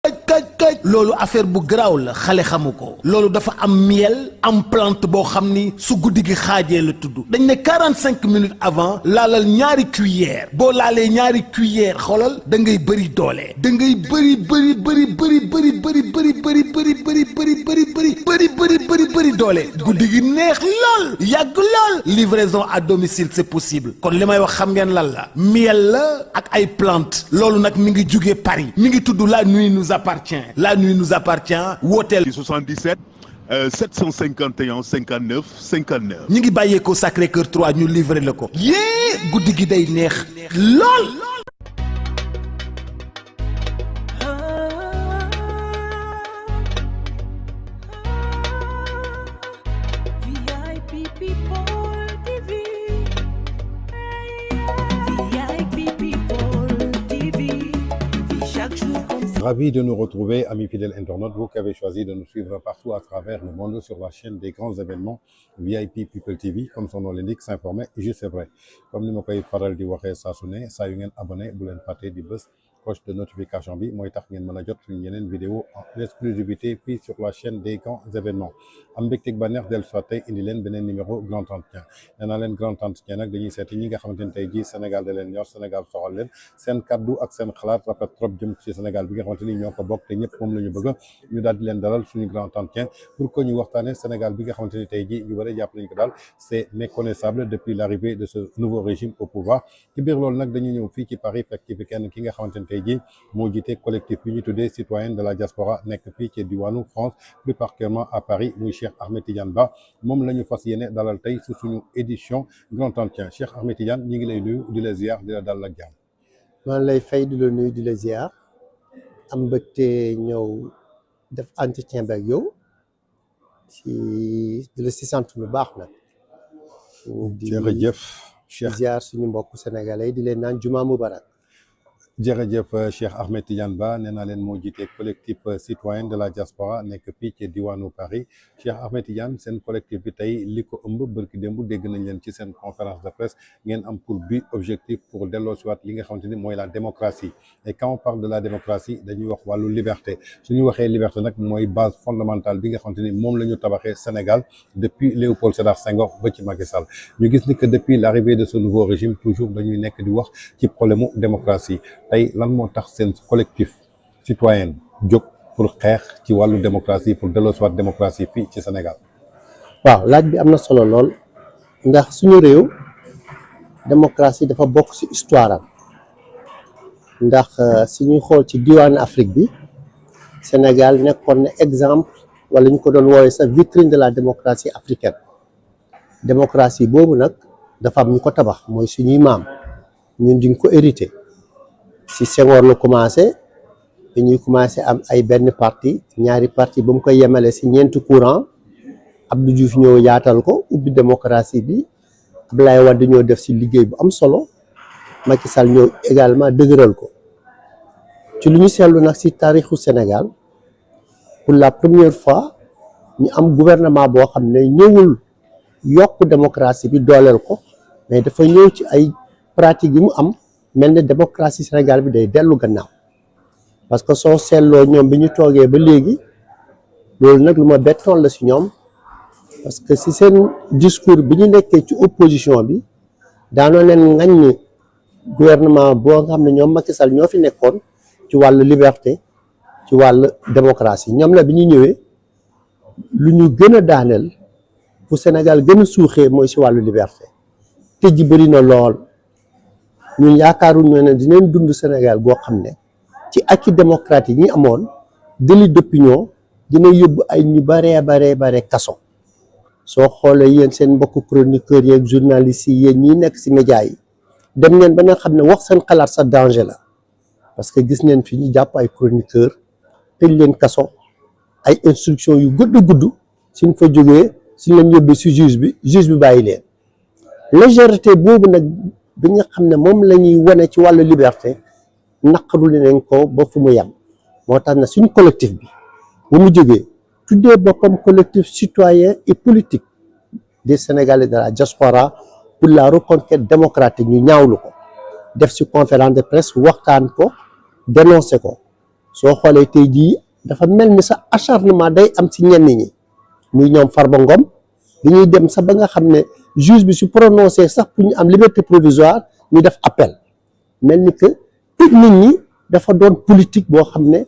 kaj loolu affaire bu garaaw la xale xamu ko loolu dafa am miel am plante boo xam ni su guddi gi xaajee la tudd dañ ne 45 minutes avant laalal ñaari cuillère boo laalee ñaari cuillère xoolal da ngay bëri doole da ngay bëri doole guddi gi neex lool yàgg lool livraison à domicile c'est possible kon li may wax xam ngeen lan la miel la ak ay plante loolu nag mi ngi jugee Paris mi ngi tudd la nuit nous appartient la nuit nous appartient wooteel 77 751 59 59 ñi ngi bàyyeekoo Sacré-Cœur 3 ñu livré la ko yée guddi gi day neex lool Ravi de nous retrouver, amis fidèles internautes, vous qui avez choisi de nous suivre partout à travers le monde sur la chaîne des grands événements VIP People TV, comme son nom l'indique, s'informer juste c'est vrai. Comme ni ma koy faral di waxee saa su ne saa yu ngeen abonné bu leen fàtte di bës cloche de notification bi mooy tax ngeen mën a jot suñu yeneen vidéo en exclusivité fii sur la chaîne des grands événements. am mbégteeg bànneex dellu soit tey indi leen beneen numéro grand entretien nee naa leen grand entretien nag dañuy seeti ñi nga xamante ne tey jii Sénégal da leen ñor Sénégal soxal leen seen kaddu ak seen xalaat rafet trop jëm ci Sénégal bi nga xamante ni ñoo ko bokk te ñëpp moom la ñu bëgg ñu daal di leen dalal suñu grand entretien pour que ñu waxtaanee Sénégal bi nga xamante ni tey jii ñu bëri jàpp nañu ko daal c'est méconnaissable depuis l'arrivée de ce nouveau régime au pouvoir ci biir loolu nag dañuy ñëw fii ci Paris fekk ci fi kenn ki nga xamante ni tey jii moo jiite collectif bi ñu tuddee citoyen de la diaspora nekk fii ci diwaanu France plus particulièrement à Paris muy Cheikh Ahmed Tidiane Ba moom la ñu fas yéene dalal tey su suñu édition grand entretien Cheikh Ahmed Tidiane ñi ngi lay nuyu di la ziar di la dalal ak jàmm. maa lay fay di la nuyu di la ziar am mbégte ñëw def entretien bi ak yow ci di la si sant lu baax nag. jërëjëf Cheikh ziar suñu mbokku sénégalais di leen naan juma mubarak. jërëjëf Cheikh Ahmed Tidiane Ba nee naa leen moo jiite collectif citoyen de la diaspora nekk fii ci diwaanu Paris Cheikh Ahmed Tidiane seen collectif bi tey li ko ëmb bërki démb dégg nañ leen ci seen conférence de presse ngeen am pour but objectif pour delloosiwaat li nga xamante ni mooy la démocratie et quand on parle de la démocratie dañuy wax wàllu liberté suñu waxee liberté nag mooy base fondamentale bi nga xamante ni moom la ñu tabaxee Sénégal depuis Léopold Sédar Senghor ba ci Macky Sall ñu gis ni que depuis l'arrivée de ce nouveau régime toujours dañuy nekk di wax ci problème mu démocratie tey lan moo tax seen collectif citoyen jóg pour xeex ci wàllu démocratie pour delloosiwaat démocratie fii ci Sénégal. waaw laaj bi am na solo lool ndax suñu réew démocratie dafa bokk ci histoire am ndax suñuy xool ci diwaanu Afrique bi Sénégal nekkoon na exemple wala ñu ko doon woowee sa vitrine de la démocratie africaine démocratie boobu nag dafa am ñu ko tabax mooy suñuy maam ñun diñ ko hérité. si Senghor la commencé dañuy commencé am ay benn parti ñaari parti ba mu koy yemale si ñeenti courant Abdou Diouf ñëw yaatal ko ubbi démocratie bi Abdoulaye Wade ñoo def si liggéey bu am solo Macky Sall ñëw également dëgëral ko ci lu ñu seetlu nag si taarixu Sénégal pour la première fois ñu am gouvernement boo xam ne ñëwul yokk démocratie bi dooleel ko mais dafa ñëw ci ay pratique yi mu am mel ne démocratie Sénégal bi day dellu gannaaw parce que soo seetloo ñoom bi ñu toogee ba léegi loolu nag lu ma bettoon la si ñoom parce que si seen discours bi ñu nekkee ci opposition bi daanoo leen ŋaññi gouvernement boo nga xam ne ñoom Macky Sall ñoo fi nekkoon ci wàllu liberté ci wàllu démocratie ñoom la bi ñu ñëwee lu ñu gën a daaneel fu Sénégal gën a suuxee mooy si wàllu liberté tëj ji bëri na lool. ñun yaakaaruñu ne dinañ dund Sénégal goo xam ne ci acquis démocratique ñi amoon délit d'opinion dina yóbbu ay ñu baree kaso soo xoolee yéen seen mbokku chroniqueurs yeeg journalistes yi yéen ñi nekk ci médias yi dem ngeen ba nga xam ne wax seen xalaat sa danger la parce que gis ngeen fi ñu jàpp ay chroniqueurs tëj leen kaso ay instruction yu gudd suñ fa jógee suñ leen yóbbee ci juge bi bàyyi leen légèreté boobu nag bi nga xam ne moom la ñuy wane ci wàllu liberté naqarul nañ ko ba fu mu yem moo tax na suñu collectif bi bu mu jógee tuddee boppam collectif citoyen et politique des Sénégalais de la diaspora pour la reconquête démocratique ñu ñaawlu ko def ci conférence de presse waxtaan ko dénoncé ko soo xoolee tey jii dafa mel ni sa acharnement day am ci ñenn ñi muy ñoom Farba Ngom dañuy dem sax ba nga xam ne juge bi su prononcé sax pour ñu am liberté provisoire ñu def appel mel ni que tëj nit ñi dafa doon politique boo xam ne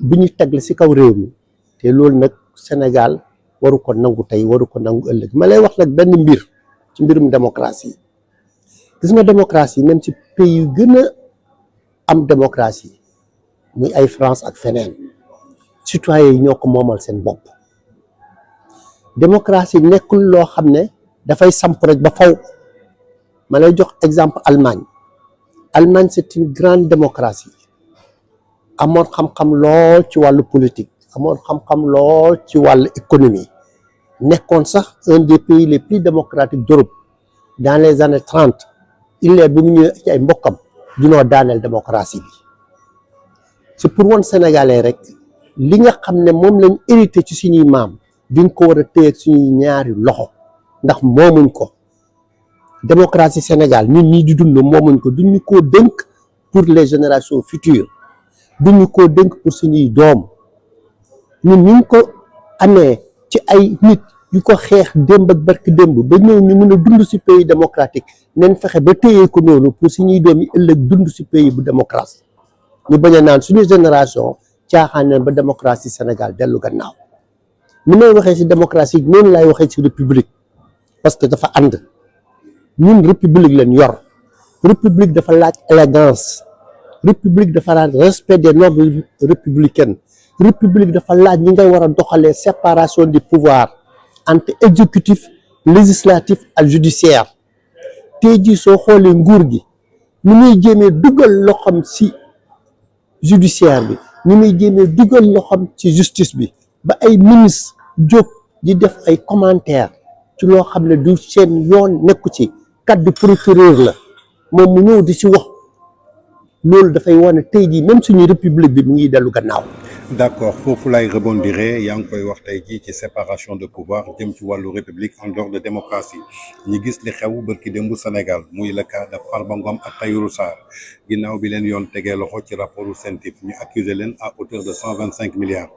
bu ñu tegle ci kaw réew mi te loolu nag Sénégal waru ko nangu tey waru ko nangu ëllëg ma lay wax nag benn mbir ci mbirum démocratie gis nga démocratie même ci pays yu gën a am démocratie muy ay France ak feneen citoyens yi ñoo ko moomal seen bopp démocratie nekkul loo xam ne dafay samp rek ba faw ma lay jox exemple Allemagne c'est une grande démocratie amoon xam-xam lool ci wàllu politique amoon xam-xam lool ci wàllu économie nekkoon sax un des pays les plus démocratiques d'Europe dans les années 30 Hitler bi mu ñëwee ci ay mbokkam dinoo daaneel démocratie bi c'est pour woon sénégalais rek li nga xam ne moom lañ hérité ci suñuy maam duñ ko war a téye ak suñuy ñaari loxo ndax moomuñ ko démocratie Sénégal ñun ñii di dund moomuñ ko duñu koo dénk pour les générations futures duñu koo dénk pour suñuy doom ñun ñu ngi ko amee ci ay nit yu ko xeex démb ak barki démb ba ñëw ñu mën a dund ci pays démocratique nañ fexe ba téye ko noonu pour suñuy doom yi ëllëg dund ci pays bu démocratie ñu bañ a naan suñu génération caaxaan nañ ba démocratie Sénégal dellu gannaaw ni may waxee ci démocratie noonu laay waxee ci république parce que dafa ànd ñun république lañ yor république dafa laaj élégance république dafa laaj respect des normes républicaines république dafa laaj ñi ngay war a doxalee séparation du pouvoir entre exécutif législatif ak judiciaire tey jii soo xoolee nguur gi ni muy jéemee dugal loxoom ci judiciaire bi ni muy jéemee dugal loxoom ci justice bi ba ay ministre jóg di def ay commentaire ci loo xam ne du seen yoon nekku ci kaddu procureur la moom mu ñëw di ci wax loolu dafay wane tey jii même suñu république bi mu ngi dellu gannaaw. d'accord foofu lay rebondiré yaa ngi koy wax tey jii ci séparation de pouvoir jëm ci wàllu république en dehors de démocratie ñi gis li xew bërki démbu Sénégal muy le cas de Farba Ngom ak Tahirou Sarr ginnaaw bi leen yoon tegee loxo ci rapportu CENTIF ñu accusé leen à hauteur de 125 milliards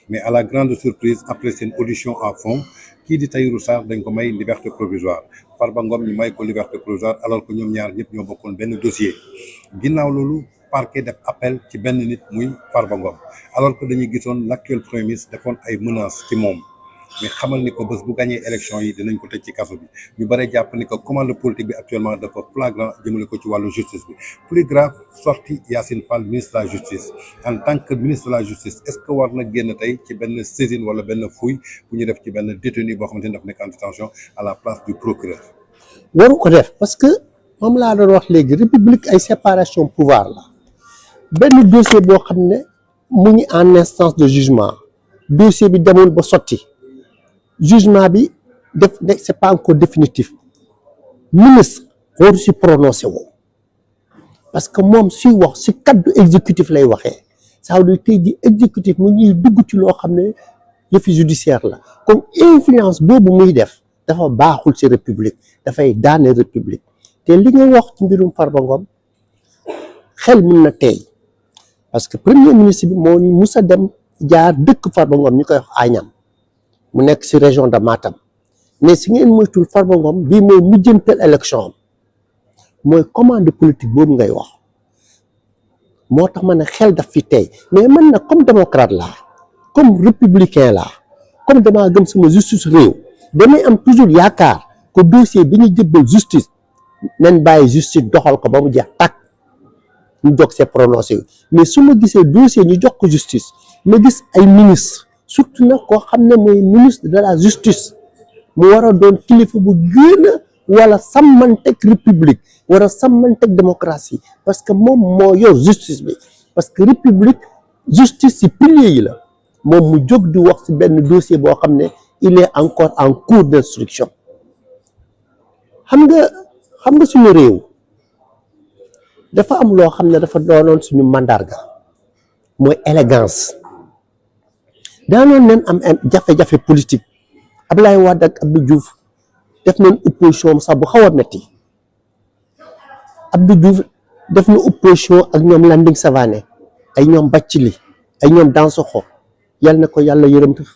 mais à la grande surprise après seen audition à fond kii di Tahirou Sarr dañ ko may liberté provisoire Farba Ngom ñu may ko liberté provisoire alors que ñoom ñaar ñëpp ñoo bokkoon benn dossier ginnaaw loolu parquet def appel ci benn nit muy Farba Ngom alors que dañuy gisoon l'actuel premier ministre defoon ay menaces ci moom mais xamal ni ko bés bu gagné élection yi dinañ ko tëj ci kaso bi ñu bare jàpp ni que commande politique bi actuellement dafa flagrant jëmale ko ci wàllu justice bi plus grave sortie Yacine Fall ministre de la justice en tant que ministre de la justice est-ce que war na génn tey ci benn saisine wala benn fouille bu ñu def ci benn détenu boo xamante ni daf nekk en détention à la place du procureur. waru ko def parce que moom laa doon wax léegi république ay séparation pouvoir la benn dossier boo xam ne mu ngi en instance de jugement dossier bi demul ba sotti jugement bi def c'est pas encore définitif ministre waru si prononcé woo parce que moom suy wax si kaddu exécutif lay waxee ça veut dire tey ji exécutif mu ñuy dugg ci loo xam ne yëfi judiciaire la comme influence boobu muy def dafa baaxul ci république dafay daane république te li nga wax ci mbirum Farba Ngom xel mun na tey parce que premier ministre bi moo mus a dem jaar dëkk Farba Ngom ñu koy wax Agnam mu nekk ci région de Matam mais si ngeen moytul Farba Ngom bii mooy mujjantal élection am mooy commande politique boobu ngay wax moo tax ma ne xel daf fi tey mais man nag comme démocrate laa comme républicain laa comme damaa gëm sama justice réew damay am toujours yaakaar que dossier bi ñu jëbbal justice nañ bàyyi justice doxal ko ba mu jeex tàkk ñu jox see prononcé mais su ma gisee dossier ñu jox ko justice ma gis ay ministre surtout nag koo xam ne mooy ministre de la justice mu war a doon kilifa bu gën a wala sàmmanteeg république war a sàmmanteeg démocratie parce que moom moo yor justice bi parce que république justice ci pilier yi la moom mu jóg di wax ci benn dossier boo xam ne il est encore en cours d'instruction xam nga suñu réew dafa am loo xam ne dafa doonoon suñu mandarga mooy élégance daanoon nañ am jafe-jafe politique Abdoulaye Wade ak Abdou Diouf def nañ opposition sax bu xaw a metti Abdou Diouf def na opposition ak ñoom Landing Savané ay ñoom Bathily ay ñoom Dansokho yal na ko yàlla yërëm tax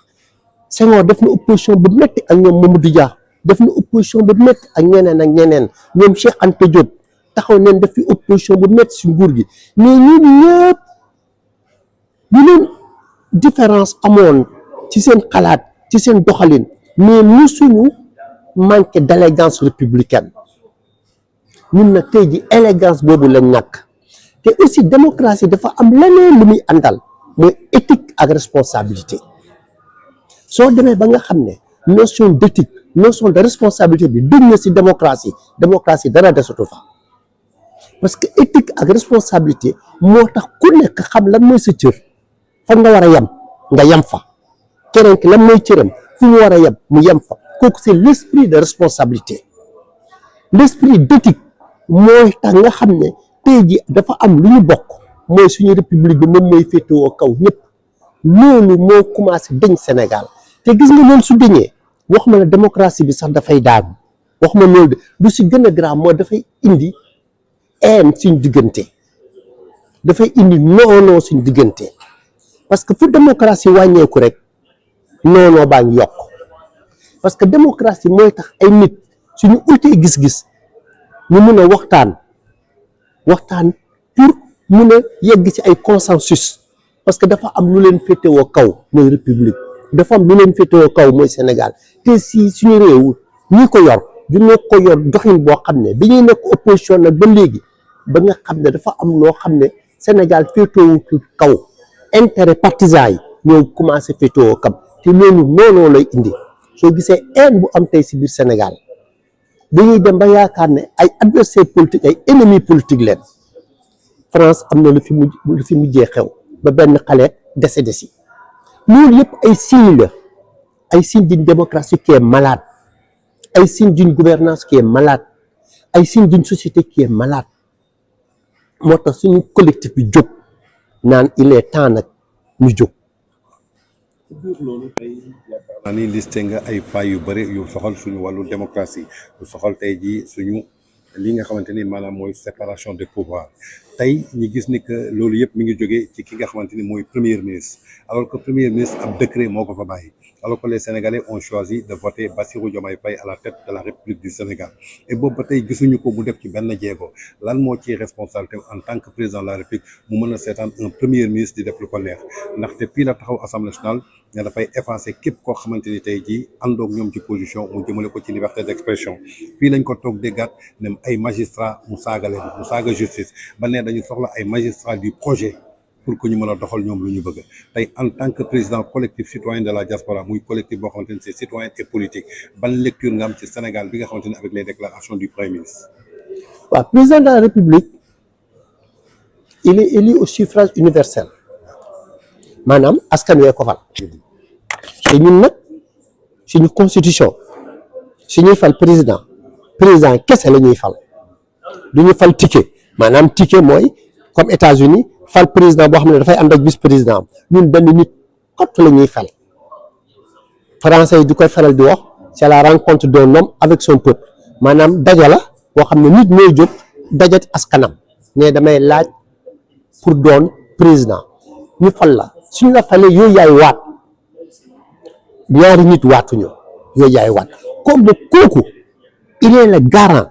Senghor def na opposition bu metti ak ñoom Mamadou Dia def na opposition bu metti ak ñeneen ñoom Cheikh Anta Diop taxaw neen def fi opposition bu metti si nguur gi mais ñun ñëpp ñu leen différence amoon ci seen xalaat ci seen doxalin mais musuñu manqué d'élégance républicaine ñun nag tey ji élégance boobu lañ ñàkk te aussi démocratie dafa am leneen lu muy àndal mooy éthique ak responsabilité soo demee ba nga xam ne notion d'éthique notion de responsabilité bi dugg na si démocratie dara desatu fa parce que éthique ak responsabilité moo tax ku nekk xam lan mooy sa cër fan nga war a yem nga yem fa keneen ki lan mooy cëram fu mu war a yem mu yem fa kooku c'est l'esprit de responsabilité l'esprit d'éthique mooy tax nga xam ne tey ji dafa am lu ñu bokk mooy suñu république bi moom mooy féetewoo kaw ñëpp loolu moo commencé deñ Sénégal te gis nga loolu su deñee wax ma la démocratie bi sax dafay daanu wax ma loolu de lu si gën a grave mooy dafay indi haine suñ diggante dafay indi noonoo suñ diggante parce que fu démocratie wàññeeku rek noonoo baa ngi yokk parce que démocratie mooy tax ay nit suñu utee gis-gis ñu mun a waxtaan pour mun a yegg ci ay consensus parce que dafa am lu leen féetewoo kaw mooy république dafa am lu leen féetewoo kaw mooy Sénégal te si suñu réew ñi ko yor duñu ko yor doxin boo xam ne bi ñuy nekk opposition nag ba léegi ba nga xam ne dafa am loo xam ne Sénégal féetewoo kaw intérêt partisan yi ñoo commencé féetewoo kam te loolu noonu lay indi soo gisee haine bu am tey si biir Sénégal dañuy dem ba yaakaar ne ay adversaire politique ay ennemi politique leen France am na lu fi mujjee xew ba benn xale décédé si loolu yëpp ay signes la ay signes d'une démocratie qui est malade ay signes d'une gouvernance qui est malade ay signes d'une société qui est malade moo tax suñu collectif bi jóg naan il est temps nag ñu jóg. ci biir loolu tey yaakaar naa ni listé nga ay failles yu bëri yu soxal suñu wàllu démocratie yu soxal tey jii suñu li nga xamante ni maanaam mooy séparation des pouvoirs tey ñu gis ni que loolu yëpp mi ngi jógee ci ki nga xamante ni mooy premier ministre alors que premier ministre ab décret moo ko fa bàyyi alors que les Sénégalais ont choisi de voter Bassirou Diomaye Faye à la tête de la République du Sénégal et boobu ba tey gisuñu ko mu def ci benn jéego lan moo ciy responsabilité en tant que président de la République mu mën a seetaan un premier ministre di def lu ko neex ndaxte fii la taxaw Assemblée nationale ne dafay effacer képp koo xamante ni tey jii àndoog ñoom ci position mu jëmale ko ci liberté d'expression fii lañ ko toog déggaat ne ay magistrats mu saaga leen mu saaga justice ba ne dañu soxla ay magistrats du projet pour que ñu mën a doxal ñoom lu ñu bëgg tey en tant que président collectif citoyen de la diaspora muy collectif boo xamante ni c'est citoyen et politique ban lecture nga am ci Sénégal bi nga xamante ni avec les déclarations du premier ministre. waaw président de la République il est élu au suffrage universel maanaam askan wee ko fal te ñun nag suñu constitution suñuy fal président kese la ñuy fal du ñu fal ticket maanaam ticket mooy comme États-Unis fal président boo xam ne dafay ànd ak vice président ñun benn nit kott la ñuy fal français yi di koy faral di wax c'est la rencontre d'un homme avec son peuple maanaam daja la boo xam ne nit ñooy jóg dajati askanam ne damay laaj pour doon président ñu fal la suñu la falee yooyu yaay waat ñaari nit waatuñu yooyu yaay waat comme kooku il est le garant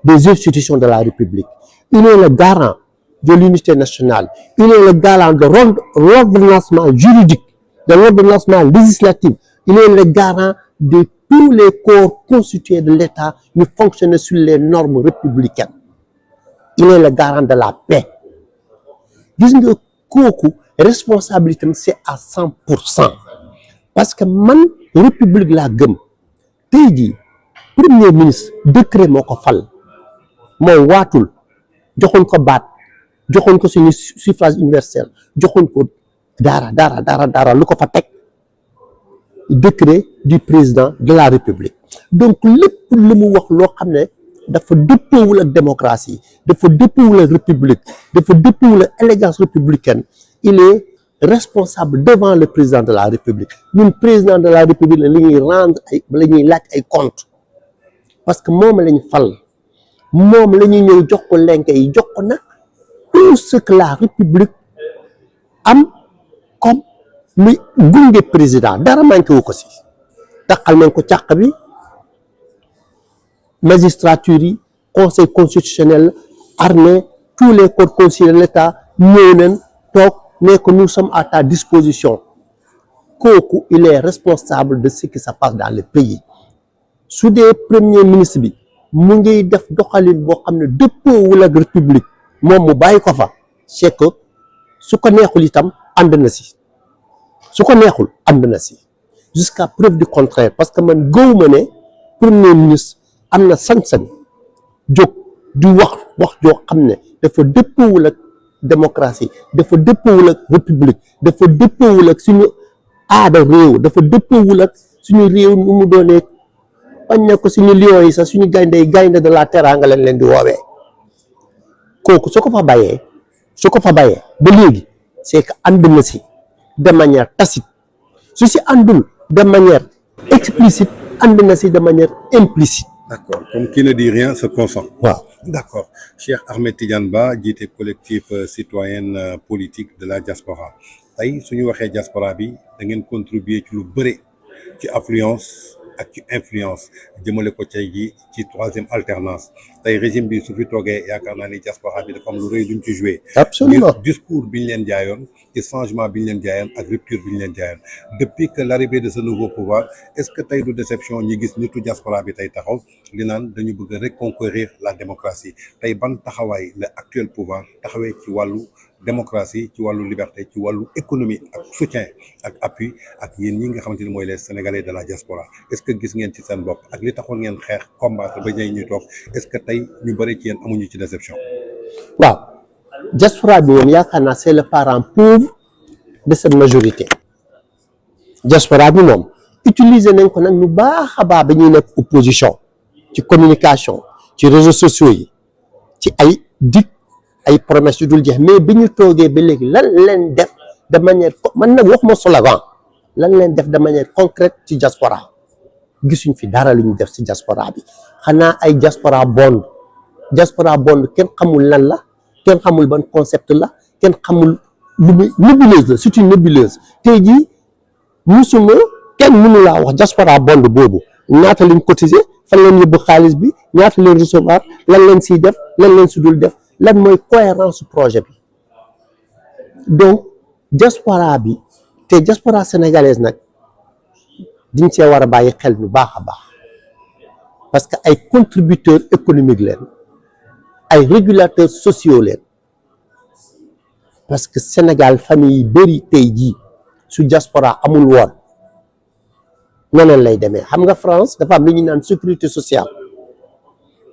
des institutions de la République il est le garant de l'unité nationale il est le garant de l'ordonnancement juridique de l'ordonnancement législatif il est le garant de tous les corps constitués de l'État ñu fonctionner sur les normes républicaines il est le garant de la paix gis nga kooku responsabilité c'est à 100% parce que man république laa gëm tey jii premier ministre décret moo ko fal moom waatul joxoon ko baat joxoon ko suñu suffrage universel joxoon ko dara lu ko fa teg décret du président de la République donc lépp lu mu wax loo xam ne dafa dëppoowul ak démocratie dafa dëppoowul ak république dafa dëppoowul ak élégance républicaine il est responsable devant le président de la République ñun président de la République la ñuy rendre la ñuy laaj ay compte parce que moom lañ fal moom la ñuy ñëw jox ko lenk yi jox ko nag tout ce que la République am muy gunge président dara manqué wu ko si taxal nañ ko càq bi magistrature yi conseil constitutionnel armée tous les corps consulaires de l'État ñëw nañ toog ne que nous sommes à ta disposition kooku il est responsable de ce qui se passe dans le pays su dee premier ministre bi mu ngi def doxalin boo xam ne dëppoowul ak république moom mu bàyyi ko fa c'est que su ko neexul itam ànd na si su ko neexul ànd na si jusqu'à preuve du contraire parce que man gëwuma ne premier ministre am na sañ-sañ jóg di wax joo xam ne dafa dëppoowul ak démocratie dafa dëppoowul ak république dafa dëppoowul ak suñu aada réew dafa dëppoowul ak suñu réew nu mu doonee bañ ne ko suñu lion yi sax suñu gaynde de la teranga lañ leen di woowee kooku su ko fa bàyyee ba léegi c'est que ànd na si de manière tacite su si àndul de manière explicite ànd na si de manière implicite. D'accord, comme qui ne dit rien se consent. waaw D'accord. Cheikh Ahmed Tidiane Ba jiite collectif citoyen politique de la diaspora tey su ñu waxee diaspora bi da ngeen contribuer ci lu bëre ci affluence ak ci influence jëmale ko tey ji ci troisième alternance tey régime bi su fi toogee yaakaar naa ni diaspora bi dafa am lu rëy duñ ci joué. absolument discours bi ñu leen jaayoon ci changement bi ñu leen jaayoon ak rupture bi ñu leen jaayoon depuis que l'arrivée de ce nouveau pouvoir est-ce que tey du déception ñi gis nitu diaspora bi tey taxaw li naan dañu bëgg a reconquérir la démocratie tey ban taxawaay la actuel pouvoir taxawee ci wàllu démocratie ci wàllu liberté ci wàllu économie ak soutien ak appui ak yéen ñi nga xamante ni mooy les sénégalais de la diaspora est-ce que gis ngeen ci seen bopp ak li taxoon ngeen xeex combattre ba ñëw ñuy toog est-ce que tey ñu bëri ci yéen amuñu ci déception. waaw diaspora bi moom yaakaar naa c'est le parent pauvre de cette majorité diaspora bi moom utiliser nañ ko nag ñu baax a baax ba ñuy nekk opposition ci communication ci réseaux sociaux yi ci ay dig ay promesses yu dul jeex mais bi ñu toogee ba léegi lan leen def de manière man nag waxuma slogan lan leen def de manière concrète ci diaspora gisuñ fi dara lu ñu def ci diaspora bi xanaa ay diaspora bond kenn xamul lan la kenn xamul ban concept la kenn xamul lu muy nébuleuse la c'est une nébuleuse tey jii musuma kenn mënu laa wax diaspora bond boobu ñaata lañ cotiser fan leen yóbbu xaalis bi ñaata leen recevoir lan leen siy def lan leen si dul def lan mooy cohérence projet bi donc diaspora bi te diaspora sénégalaise nag diñ see war a bàyyi xel bu baax a baax parce que ay contributeurs économiques leen ay régulateurs sociaux leen parce que Sénégal famille yi bëri tey jii su diaspora amul woon noonu lay demee xam nga France dafa am lu ñuy naan sécurité sociale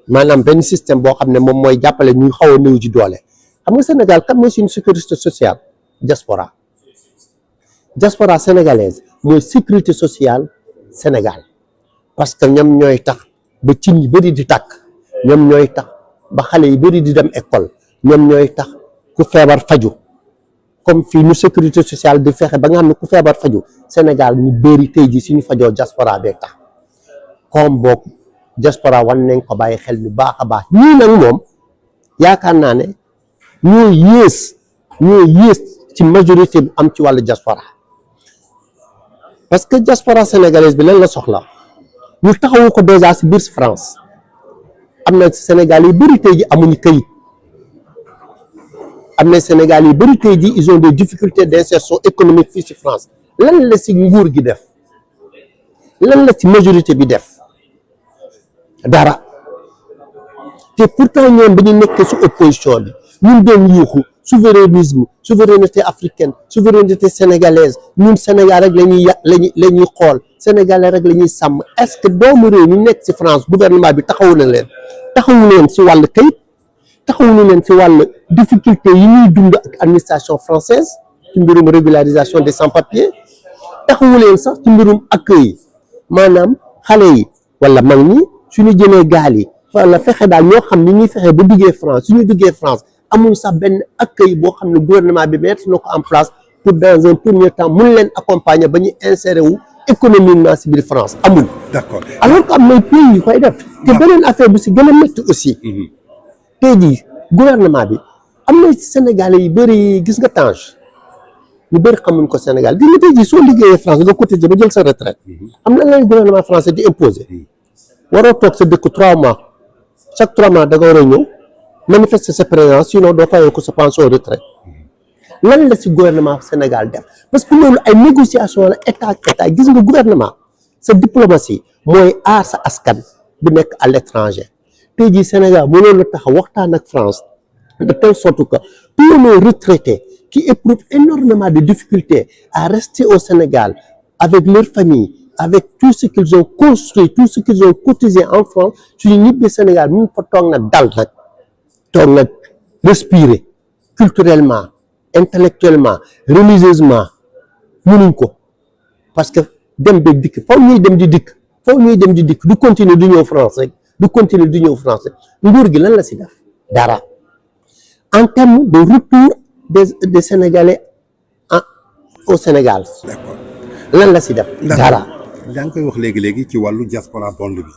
maanaam benn système boo xam ne moom mooy jàppale ñu xaw a néew ci doole xam nga Sénégal kan mooy suñu sécurité sociale diaspora sénégalaise mooy sécurité sociale Sénégal parce que ñoom ñooy tax ba cin yi bëri di tàkk ñoom ñooy tax ba xale yi bëri di dem école ñoom ñooy tax ku feebar faju comme fii nu sécurité sociale di fexe ba nga xam ne ku feebar faju Sénégal ñu bëri tey ji suñu fajoo diaspora bee tax comme boog diaspora wan nañ ko bàyyi xel bu baax a baax ñii nag moom yaakaar naa ne ñoo yées ci majorité bi am ci wàllu diaspora parce que diaspora sénégalaise bi lan la soxla ñu taxawu ko déjà ci biir France am na Sénégal yi bëri tey ji amuñu këyit am na Sénégal yi bëri tey ji ils ont des difficultés d'insertion économique fii ci France lan la ci nguur gi def lan la ci majorité bi def dara te pourtant ñoom dañu nekk ci opposition bi ñun doon yuuxu souveraineté africaine souveraineté sénégalaise ñun Sénégal rek la ñuy xool Sénégal rek la ñuy sàmm est-ce que doomu réew ñu nekk ci France gouvernement bi taxawu leen ci wàllu kayit taxawu leen ci wàllu difficulté yi ñuy dund ak administration française ci mbirum régularisation des sans-papiers taxawu leen sax ci mbirum accueil maanaam xale yi wala mag ñi suñu jëlee gaal yi wala fexe daal ñoo xam ni ñuy fexe ba duggee France suñu duggee France amuñ sax benn accueil boo xam ne gouvernement bi mettre na ko en place pour dans un premier temps mun leen accompagner ba ñu insérer wu économiquement si biir France amul. D'accord. Alors que am na pays yu koy def. te beneen affaire bu si gën a métti aussi. tey jii gouvernement bi am na Sénégalais yi bëri gis nga Tange ñu bëri xamuñ ko Sénégal gis nga tey jii soo liggéeyee France nga cotiser ba jël sa retraite am na lay gouvernement français di imposer waroo toog sa dëkk 3 mois chaque 3 mois da nga war a ñëw manifester sa présence sinon doo fayoo ko sa pension retraite lan la si gouvernement Sénégal def parce que loolu ay négociation la état ak état gis nga gouvernement sa diplomatie mooy aar sa askan bu nekk à l'étranger tey jii Sénégal mënoon na taxaw waxtaan ak France de telle sorte que tous les retraités qui éprouvent énormément de difficultés à rester au Sénégal avec leur famille avec tout ce qu'ils ont construit tout ce qu'ils ont cotisé en France suñu ñibbi Sénégal mun fa toog na dal nag toog nag respirer culturellement intellectuellement religieusement mënuñ ko parce que dem ba dikk faw ñuy dem di dikk du continuer du ñëw France rek du continuer du ñëw France rek nguur gi lan la si def dara en termes de retour des Sénégalais au Sénégal lan la si def dara yaa ngi koy wax léegi ci wàllu diaspora bond bi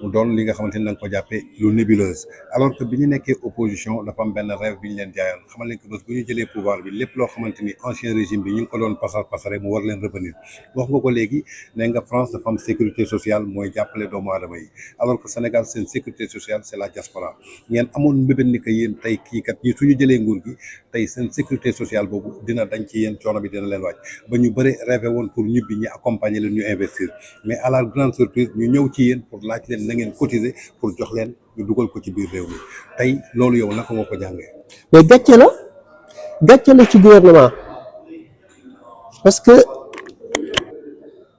mu doon li nga xamante ni da nga ko jàppee lu nébuleuse alors que bi ñu nekkee opposition dafa am benn rêve bi ñu leen jaayoon xamal leen que bés bu ñu jëlee pouvoir bi lépp loo xamante ni ancien régime bi ñu ngi ko doon pasare mu war leen revenir wax nga ko léegi ne nga France dafa am sécurité sociale mooy jàppale doomu aadama yi alors que Sénégal seen sécurité sociale c'est la diaspora ngeen amoon mbébét ni que yéen tey kii kat ñi suñu jëlee nguur gi tey seen sécurité sociale boobu dina dañ ci yéen coono bi dina leen wàcc ba ñu bëri rêvé woon pour ñibbi ñi accompagner leen ñu investir mais à la grande surprise ñu ñëw ci yéen pour laaj leen na ngeen cotiser pour jox leen ñu dugal ko ci biir réew mi tey loolu yow naka nga ko jàngee. mais gàcce la ci gouvernement parce que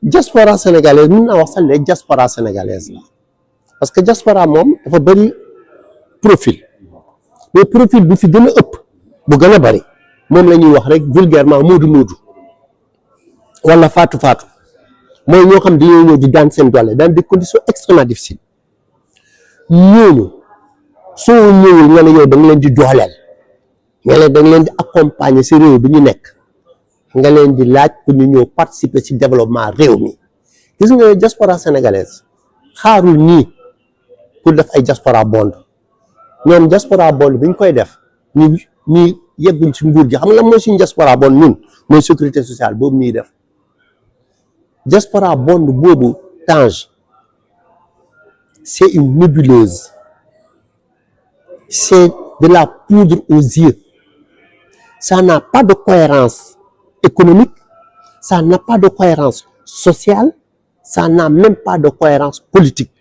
diaspora sénégalaise mun naa wax sax ne diaspora sénégalaise la parce que diaspora moom dafa bëri profil mais profil bu fi gën a ëpp bu gën a bëri moom la ñuy wax rek vulgairement moodu wala faatu mooy ñoo xam dañoo ñëw di daan seen doole dans des conditions extrêmement difficiles ñooñu soo ñëwul nga ne yow da nga leen di dooleel nga leen da nga leen di accompagner si réew bi ñu nekk nga leen di laaj pour ñu ñëw participer ci développement réew mi gis nga diaspora sénégalaise xaarul nii pour def ay diaspora bond ñoom diaspora bond bi ñu koy def ñu yegguñ ci nguur gi xam nga lan mooy suñu diaspora bond ñun mooy sécurité sociale boobu ñuy def diaspora bond boobu Tange c'est une nébuleuse c'est de la poudre aux yeux ça n'a pas de cohérence économique ça n'a pas de cohérence sociale ça n'a même pas de cohérence politique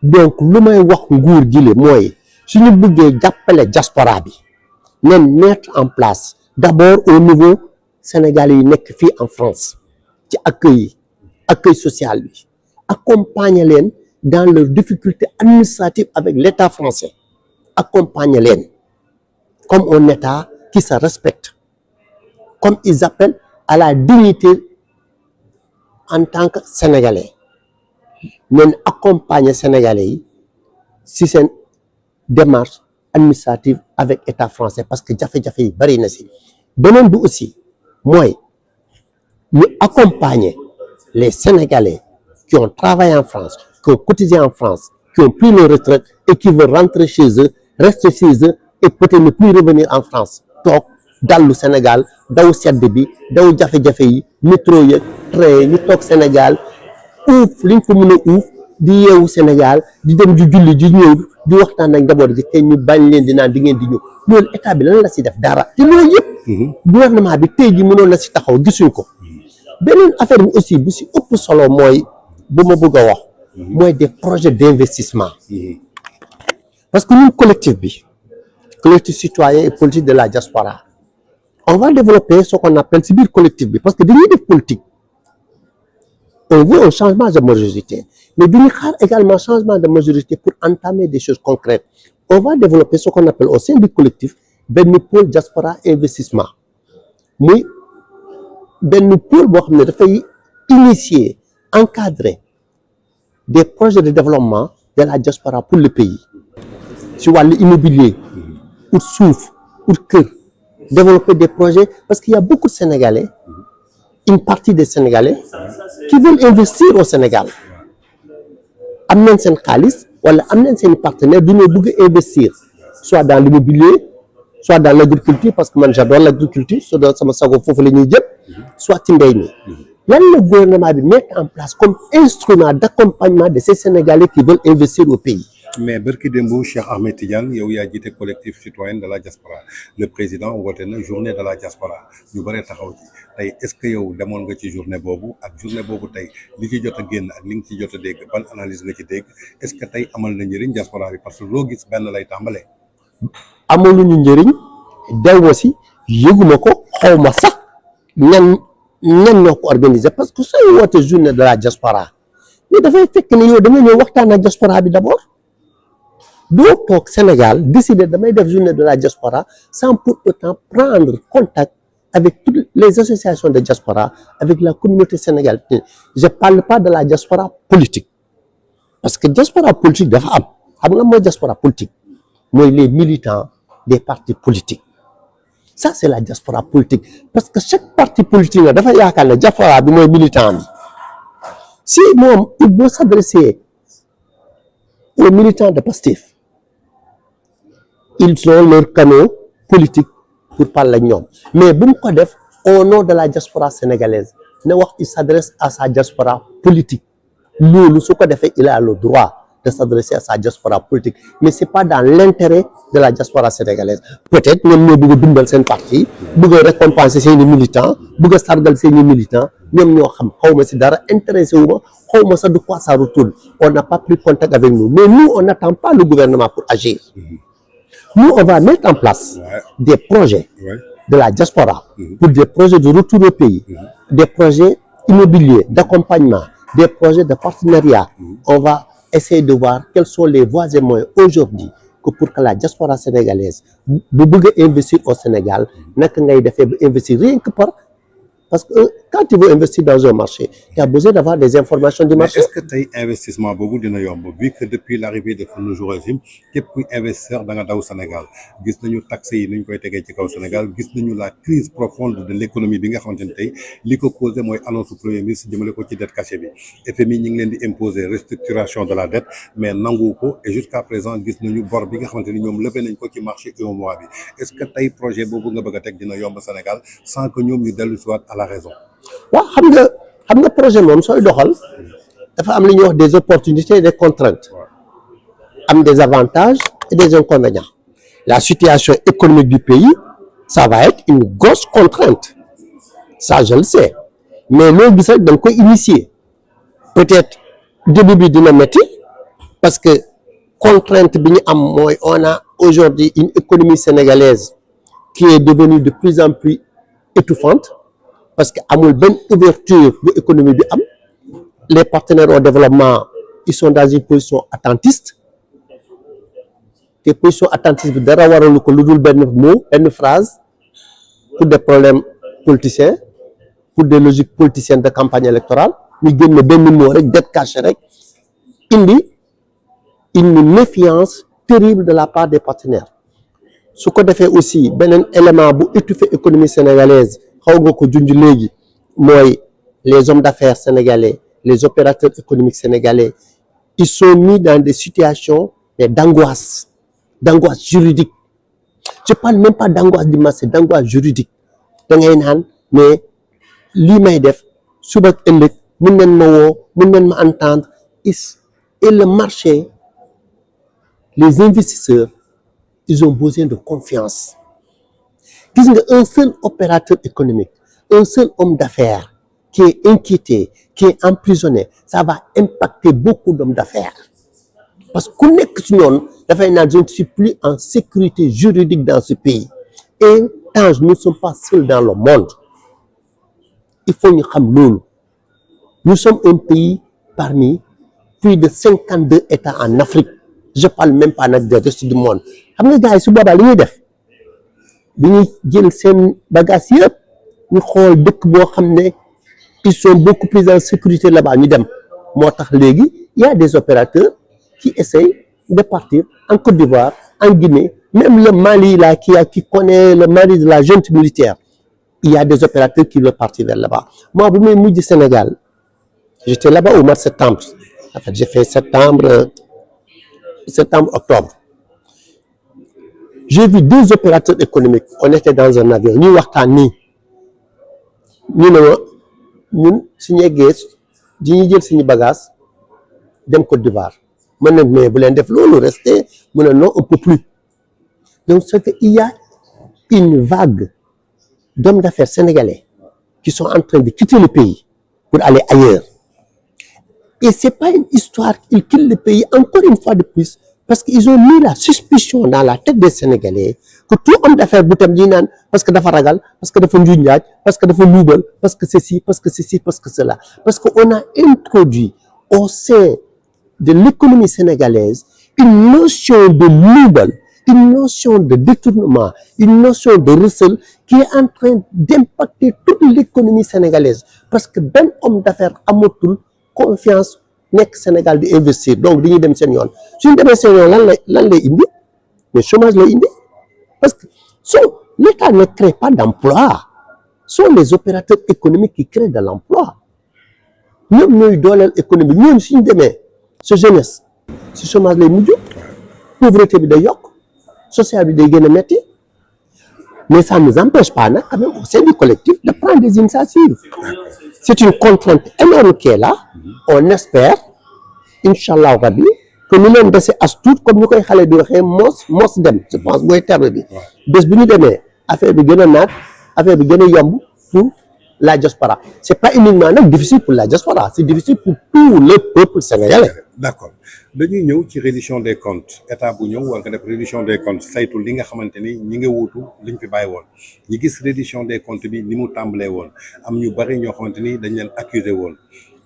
donc lu may wax nguur gi le mooy suñu bëggee jàppale diaspora bi nen mettre en place d'abord au niveau Sénégalais yi nekk fii en France ci accueil social bi accompagner leen dans leurs difficultés administratives avec l'État français accompagner leen comme un État qui se respecte comme ils appellent à la dignité en tant que Sénégalais leen accompagner Sénégalais yi si seen démarche administrative avec État français parce que jafe-jafe yi bari na si beneen bi aussi mooy ñu accompagner les Sénégalais qui ont travaillé en France qui ont cotisé en France qui ont pris leur retraite et qui veulent rentrer chez eux rester chez eux et peut-être ne plus revenir en France toog dallu Sénégal daw sedd bi daw jafe-jafe yi métro ya train yi ñu toog Sénégal uuf liñ ko mën a uuf di yeewu Sénégal di dem di julli di ñëw di waxtaan ak njaboot gi te ñu bañ leen di naan di ngeen di ñëw loolu état bi lan la si def dara te loolu yëpp gouvernement bi tey ji mënoon na si taxaw gisuñ ko beneen affaire bi aussi bu si ëpp solo mooy bu ma bëgg a wax mooy des projets d'investissement parce que ñun collectif citoyen et politique de la diaspora on va développer ce qu'on appelle si biir collectif bi parce que dañuy def politique on veut un changement de majorité mais duñu xaar également changement de majorité pour entamer des choses concrètes on va développer ce qu'on appelle au sein du collectif benn pôle diaspora investissement muy benn pôle boo xam ne dafay initier encadrer des projets de développement de la diaspora pour le pays si wàllu immobilier pour suuf pour kër développer des projets parce qu'il y a beaucoup de Sénégalais une partie des Sénégalais qui veulent investir au Sénégal am nañ seen xaalis wala am nañ seen partenaire du ñoo bëgg investir soit dans l'immobilier soit dans l'agriculture parce que man j'adore l'agriculture soit dans sama sago foofu la ñuy jëm soit ci mbéy mi lan la gouvernement bi mettre en place comme instrument d'accompagnement de ces Sénégalais qui veulent investir au pays. mais barki démb Cheikh Ahmed Tidiane yow yaa jiite collectif citoyen de la diaspora le président woote na journée de la diaspora ñu bëree taxaw ci tey est-ce que yow demoon nga ci journée boobu ak journée boobu tey li ci jot a génn ak li nga ci jot a dégg ban analyse nga ci dégg est-ce que tey amal na njëriñ diaspora bi parce que loo gis benn lay tàmbalee. amaluñu njëriñ dew ma si yëguma ko xaw ma sax ñan ñoo ko organiser parce que sooy woote journée de la diaspora mais dafay fekk ni yow da nga ñëw waxtaan ak diaspora bi d'abord. doo toog Sénégal décider damay def journée de la diaspora sans pour autant prendre contact avec toutes les associations de diaspora avec la communauté sénégalaise. Je parle pas de la diaspora politique parce que diaspora politique dafa am xam nga mooy diaspora politique mooy les militants des partis politiques ça c'est la diaspora politique parce que chaque parti politique la dafa yaakaar ne diaspora bi mooy militant bi si moom il doit s'adresser aux militants de Pastef ils ont leur canaux politique pour parler ak ñoom mais bu mu ko def au nom de la diaspora sénégalaise ne wax il s'adresse à sa diaspora politique loolu su ko defee il a le droit de s'adresser à sa diaspora politique mais c'est pas dans l'intérêt de la diaspora sénégalaise peut-être ñoom ñoo bëgg a dundal seen parti bëgg a récompenser seeni militants bëgg a sargal seeni militants ñoom ñoo xam xaw ma si dara intéressé wu ma xaw ma sax de quoi ça retourne on n'a pas pris contact avec nous mais nous on n'attend pas le gouvernement pour agir. Nous, on va mettre en place des projets de la diaspora pour des projets de retour au pays, des projets immobiliers, d'accompagnement, des projets de partenariat. On va essayer de voir quels sont les voies et moyens aujourd'hui que pour que la diaspora sénégalaise bu bëgg a investir au Sénégal naka ngay defee ba investir rien que par parce que quand tu veux investir dans un marché tu as besoin d'avoir des informations du marché. Mais est-ce que tey investissement boobu dina yomb vu que depuis l'arrivée de ce nouveau régime képp kuy investisseur da nga daw Sénégal gis nañu taxes yi ni ñu koy tegee ci kaw Sénégal gis nañu la crise profonde de l'économie bi nga xamante ne tey li ko causé mooy annonce premier ministre jëmale ko ci dette cachée bi FMI ñi ngi leen di imposer restructuration de la dette mais nangu ko et jusqu'à présent gis nañu bor bi nga xamante ni ñoom levé nañ ko ci marché UEMOA bi est-ce que tey projet boobu nga bëgg a teg dina yomb Sénégal sans que ñoom ñu dellu si waat à la raison. waaw xam nga projet moom sooy doxal dafa am li ñuy wax des opportunités et des contraintes am des avantages et des inconvénients la situation économique du pays ça va être une grosse contrainte ça je le sais mais loo gis rek da nga koy initier peut-être début bi dina métti parce que contrainte bi ñu am mooy on a aujourd'hui une économie sénégalaise qui est devenue de plus en plus étouffante parce que amul benn ouverture bu économie bi am les partenaires au développement ils sont dans une position attentiste te position attentiste bi dara waralu ko lu dul benn mot benn phrase pour des problèmes politiciens pour des logiques politiciennes de campagne électorale ñu génne benn mot rek dette cachée rek indi une méfiance terrible de la part des partenaires su ko defee aussi beneen élément bu étouffer économie sénégalaise xaw nga ko junj léegi mooy les hommes d'affaires sénégalais les opérateurs économiques sénégalais ils sont mis dans des situations d'angoisse juridique je parle même pas d'angoisse du marché d'angoisse juridique da ngay naan mais lii may def suba ak ëllëg mën nañ ma woo mën nañ ma entendre et le marché les investisseurs ils ont besoin de confiance gis nga un seul opérateur économique un seul homme d'affaires qui est inquiété qui est emprisonné ça va impacter beaucoup d'hommes d'affaires parce que ku nekk ci ñoom dafay naan je ne suis plus en sécurité juridique dans ce pays et Tange nous ne sommes pas seuls dans le monde il faut ñu xam loolu nous sommes un pays parmi plus de 52 États en Afrique je parle même pas nag du reste du monde xam nga gars yi su boobaa li ñuy def dañuy jël seen bagage yëpp ñu xool dëkk boo xam ne ils sont beaucoup plus en sécurité là-bas ñu dem moo tax léegi il y a des opérateurs qui essayent de partir en Côte d'Ivoire en Guinée même le Mali là qui connaît le Mali de la junte militaire il y a des opérateurs qui veulent partir vers là-bas moi bu may mujj Sénégal j'étais là-bas au mois de septembre en fait j'ai fait septembre octobre j'ai vu 2 opérateurs économiques. On était dans un avion ñuy waxtaan nii ñu ne ma ñun suñu yeggee di ñu jël suñu bagage dem Côte d'Ivoire ma ne mais bu leen def loolu rester mu ne non on peut plus. Donc c'est que il y a une vague d'hommes d'affaires sénégalais qui sont en train de quitter le pays pour aller ailleurs. Et c'est pas une histoire qu'ils quittent le pays encore une fois de plus parce qu'ils ont mis la suspicion dans la tête des Sénégalais que tout homme d'affaires bu tam di naan parce que dafa ragal, parce que dafa njuuj njaaj, parce que dafa luubal, parce que ceci, parce que ceci, parce que cela. Parce qu'on a introduit au sein de l'économie sénégalaise une notion de luubal, une notion de détournement, une notion de recel qui est en train d'impacter toute l'économie sénégalaise parce que benn homme d'affaires amatul confiance nekk Sénégal di investir donc dañuy dem seen yoon suñu demee seen yoon lan lay indi mais chômage lay indi parce que l'État ne crée pas d'emploi sont les opérateurs économiques qui créent de l'emploi ñoom ñooy dooleel économie ñoom suñu demee sa jeunesse si chômage lay mujj pauvreté bi day yokk social bi day gën a metti mais ça ne nous empêche pas nag quand même au sein du collectif de prendre des initiatives. C'est une contrainte énorme qui est là. On espère, Inch'Allah Rabbi, que nous leen dese as tuut comme ñu koy xale di waxee mos dem je pense mooy terme bi. bés bu ñu demee affaire bi gën a naat affaire bi gën a yomb pour la diaspora. C'est pas uniquement nag difficile pour la diaspora, c'est difficile pour tout le peuple sénégalais. D'accord dañuy ñëw ci reddition des comptes état bu ñëw war nga def reddition des comptes saytu li nga xamante ni ñi nga wuutu liñ fi bàyyi woon ñi gis reddition des comptes bi ni mu tàmbalee woon am ñu bari ñoo xamante ni dañ leen accusé woon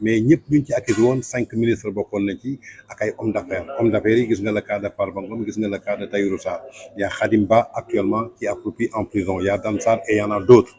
mais ñëpp ñu ci accusé woon 5 ministres bokkoon na ci ak ay hommes d'affaires yi gis nga le cas de Farba Ngom gis nga le cas de Tahirou Sarr y a Khadim Ba actuellement qui est accroupi en prison y a Dan Sarr et y en a d'autres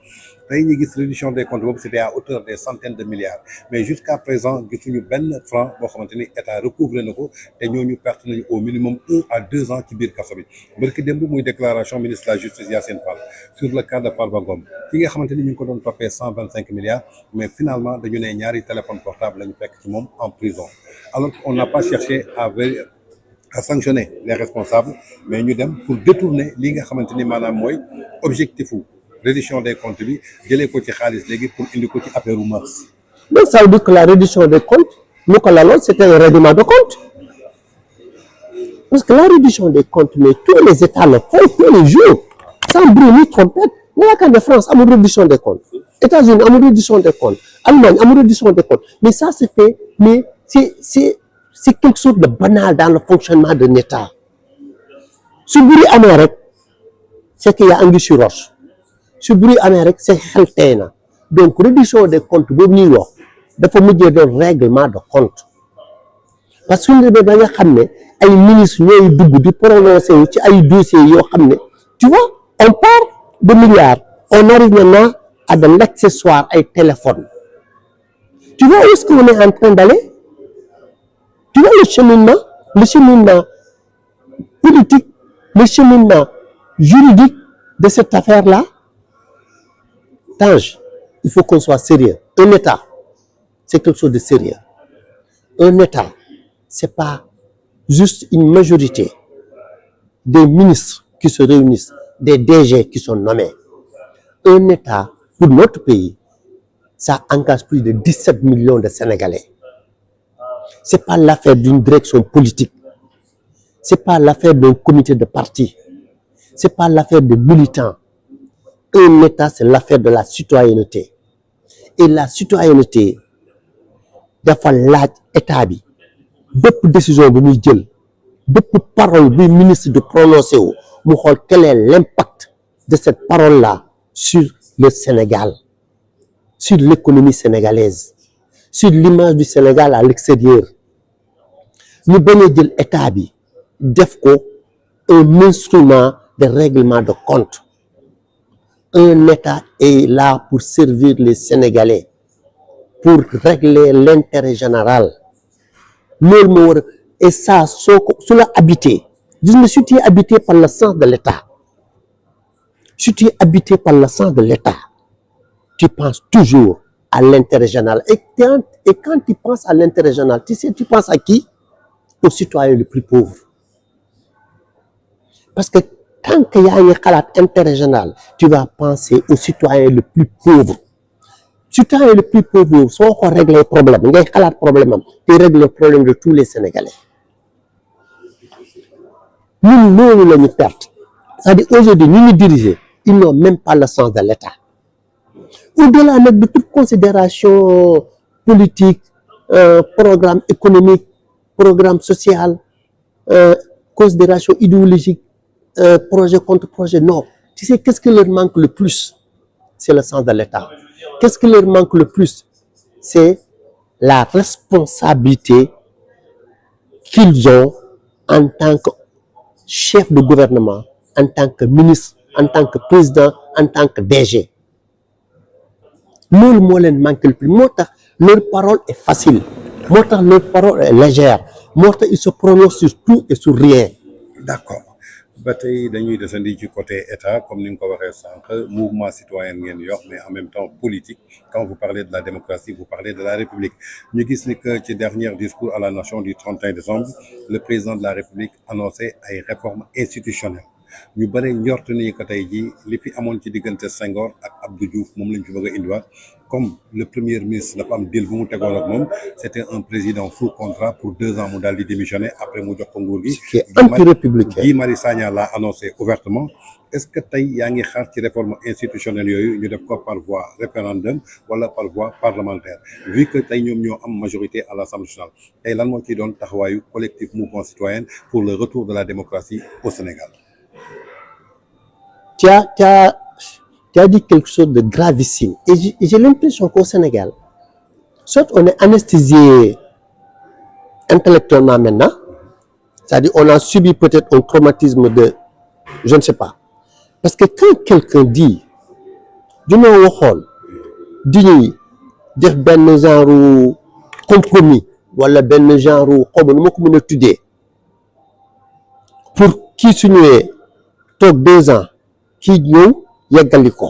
tey ñu gis reddition des comptes boobu c'était à hauteur des centaines de milliards mais jusqu'à présent gisuñu benn franc boo xamante ni état recouvré na ko te ñooñu perte nañu au minimum 1 à 2 ans ci biir kaso bi barki démb muy déclaration ministre de la justice Yassine Fall sur le cas de Farba Ngom ki nga xamante ni ñu ngi ko doon toppee 125 milliards mais finalement dañu ne ñaari téléphone portable lañu fekk ci moom en prison alors qu'on n'a pas cherché à sanctionner les responsables mais ñu dem pour détourner li nga xamante ni maanaam mooy objectif u reddition des comptes bi jëlee ko ci xaalis léegi pour indi ko ci affaire u mars. Donc ça veut dire que la reddition des comptes lu ko laloon c'était un règlement de compte parce que la reddition des comptes mais tous les États le font tous les jours sans bruit ni trompette nga yaakaar ne France amul reddition des comptes États-Unis amul reddition des comptes Allemagne amul reddition des comptes mais ça se fait mais c'est quelque chose de banal dans le fonctionnement d'un État su bruit amee rek c'est qu'il y a anguille sur roche su bruit amee rek c'est xel tey na donc reddition des comptes boobu ñuy wax dafa mujjee doon règlement de compte parce que suñu demee ba nga xam ne ay ministres ñooy dugg di prononcer wu ci ay dossiers yoo xam ne tu vois on part de milliards on arrive maintenant à de l'accessoire ay téléphones tu vois où est-ce qu'on est en train d'aller tu vois le cheminement politique le cheminement juridique de cette affaire-là Tange il faut qu'on soit sérieux un État c'est quelque chose de sérieux un État c'est pas juste une majorité des ministres qui se réunissent des DG qui sont nommés un État pour notre pays ça engage plus de 17 millions de Sénégalais c'est pas l'affaire d'une direction politique c'est pas l'affaire d'un comité de parti c'est pas l'affaire de militants un État c'est l'affaire de la citoyenneté et la citoyenneté dafa laaj État bi bépp décision bi muy jël bépp parole bi ministre de prononcer wu mu xool quel est l'impact de cette parole-là sur le Sénégal sur l'économie sénégalaise sur l'image du Sénégal à l'extérieur ñu bañ a jël État bi def ko un instrument de règlement de compte un État est là pour servir les Sénégalais pour régler l'intérêt général loolu moo war et ça soo ko su la habité gis nga si tu es habité par le sens de l'État si tu es habité par le sens de l'État tu penses toujours à l'intérêt général et quand tu penses à l'intérêt général tu sais tu penses à qui? Aux citoyens les plus pauvres parce que tant que yaa ngi xalaat intérêt général tu vas penser au citoyen le plus pauvre. Citoyen le plus pauvre soo ko régler problème ngay xalaat problème am te régler problème de tous les Sénégalais ñun loolu la ñu perte c'est-à-dire aujourd'hui ñu ñu diriger ils n'ont même pas le sens de l'État au-delà nag de toute considération politique programme économique programme social considération idéologique projet contre projet non tu sais qu'est-ce qui leur manque le plus c'est le sens de l'État. Qu'est-ce qui leur manque le plus? C'est la responsabilité qu'ils ont en tant que chef de gouvernement, en tant que ministre, en tant que président, en tant que DG. Loolu moo leen manque le plus moo tax leur parole est facile moo tax leur parole est légère moo tax ils se prononcent sur tout et sur rien. D'accord. ba tey dañuy desandi ci côté état comme ni nga ko waxee sànq mouvement citoyen ngeen yor mais en même temps politique quand vous parlez de la démocratie vous parlez de la République ñu gis ni que ci dernier discours à la nation du 31 décembre le président de la République annoncé ay réformes institutionnelles ñu bëri njort ni que tey jii li fi amoon ci diggante Senghor ak Abdou Diouf moom lañ fi bëgg a indiwaat comme le premier ministre dafa am deal bu mu tegoon ak moom c'était un président sous contrat pour 2 ans mu daal di démissionner après mu jox ko nguur gi. qui est anti-républicain. Guy Marius Sagna l'a annoncé ouvertement est-ce que tey yaa ngi xaar ci réforme institutionnelle yooyu ñu def ko par voie référendum wala par voie parlementaire vu que tey ñoom ñoo am majorité à l'Assemblée nationale tey lan moo ciy doon taxawaayu collectif mouvement citoyen pour le retour de la démocratie au Sénégal. Tu as dit quelque chose de gravissime. Et j'ai l'impression qu'au Sénégal, soit on est anesthésié intellectuellement maintenant, c'est-à-dire on a subi peut-être un traumatisme de, je ne sais pas. Parce que quand quelqu'un dit, du moins waxoon, dit def benn genre compromis wala benn genre xaw ma nu ma ko mën a tuddee pour kii su ñëwee toog 2 ans. Qui ñëw yeggali ko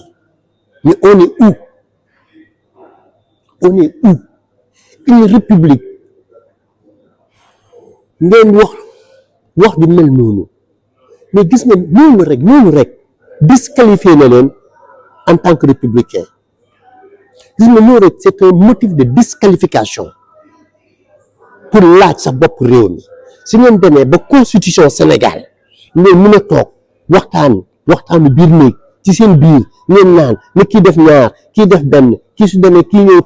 mais on est où une république ngeen wax du mel noonu mais gis nga noonu rek disqualifié na leen en tant que républicain gis nga noonu rek c'est un motif de disqualification pour laaj sa bopp réew mi si ngeen demee ba constitution Sénégal ngeen mën a toog waxtaanu biir néeg ci seen biir ngeen naan ne kii def ñaar kii def benn kii su demee kii ñëw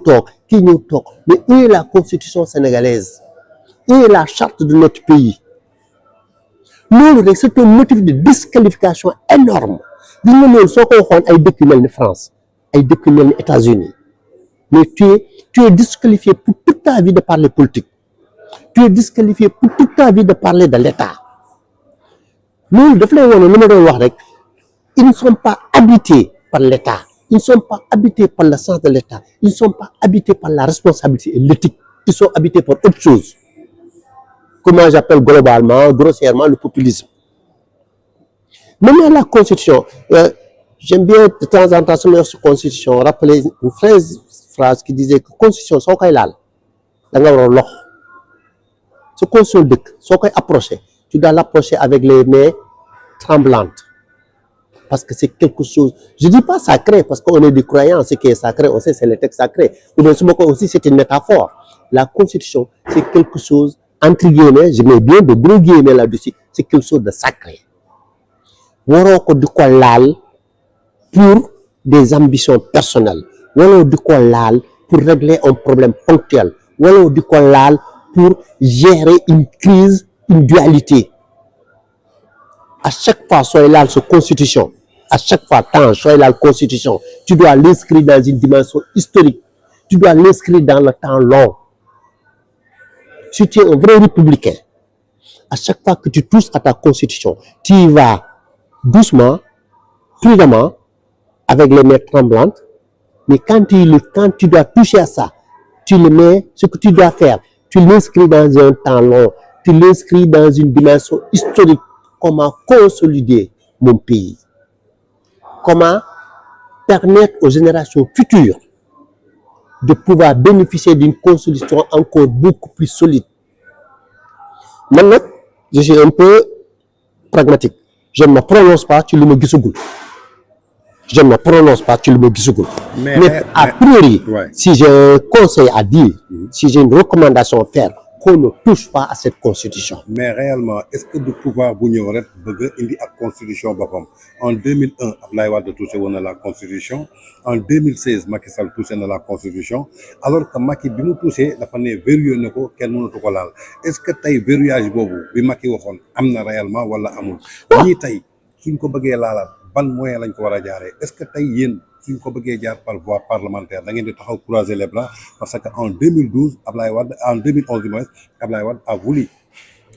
toog mais où est la constitution sénégalaise où est la charte de notre pays loolu rek c'est un motif de disqualification énorme gis nga loolu soo ko waxoon ay dëkk yu mel ni France ay dëkk yu mel ni États-Unis mais tu es disqualifié pour toute ta vie de parler politique tu es disqualifié pour toute ta vie de parler de l'État loolu daf lay wone li ma doon wax rek. Ils ne sont pas habités par l'État. Ils ne sont pas habités par le sens de l'État. Ils ne sont pas habités par la responsabilité et l'éthique. Ils sont habités par autre chose. Comment j'appelle globalement, grossièrement, le populisme. Maintenant, la Constitution, j'aime bien de temps en temps, sur la Constitution, rappeler une phrase qui disait que la Constitution, soo koy laal, da nga war a lox. Sa Constitution dëkk, soo koy approcher, tu dois l'approcher avec les mains tremblantes. Parce que c'est quelque chose, je dis pas sacré, parce qu'on est des croyants, ce qui est sacré, on sait c'est le texte sacré. Ou bien aussi c'est une métaphore. La Constitution, c'est quelque chose, entre guillemets, je mets bien de gros guillemets là-dessus, c'est quelque chose de sacré. Waroo ko di ko laal pour des ambitions personnelles. Waroo di ko laal pour régler un problème ponctuel. Waroo di ko laal pour gérer une crise, une dualité. À chaque fois, soyez là, cette constitution. À chaque fois, soyez là, la constitution. Tu dois l'inscrire dans une dimension historique. Tu dois l'inscrire dans le temps long. Si tu es un vrai républicain, à chaque fois que tu touches à ta constitution, tu y vas doucement, prudemment, avec les mains tremblantes. Mais quand tu dois toucher à ça, tu le mets, ce que tu dois faire, tu l'inscris dans un temps long, tu l'inscris dans une dimension historique. Comment consolider mon pays? Comment permettre aux générations futures de pouvoir bénéficier d'une constitution encore beaucoup plus solide? Maintenant, je suis un peu pragmatique. je ne me prononce pas sur le mot gisugul. Je ne me prononce pas sur le mot gisugul. Mais a priori, si j'ai un conseil à dire, si j'ai une recommandation à faire, qu'on ne touche pas à cette constitution. Mais réellement, est-ce que du pouvoir bu ñëw rek bëgg indi ak constitution boppam en 2001 Abdoulaye Wade touché woon na la constitution en 2016 Macky Sall touché na la constitution alors que Macky bi mu touché dafa ne verrouillé na ko kenn mënatu ko laal est-ce que tey verrouillage boobu bi Macky waxoon am na réellement wala amul ñii tey suñ ko bëggee laalaat ban moyen lañ ko war a jaaree est-ce que tey yéen suñ ko bëggee jaar par voie parlementaire da ngeen di taxaw croiser les bras parce que en 2012 Abdoulaye Wade en 2011 du moins Abdoulaye Wade a voulu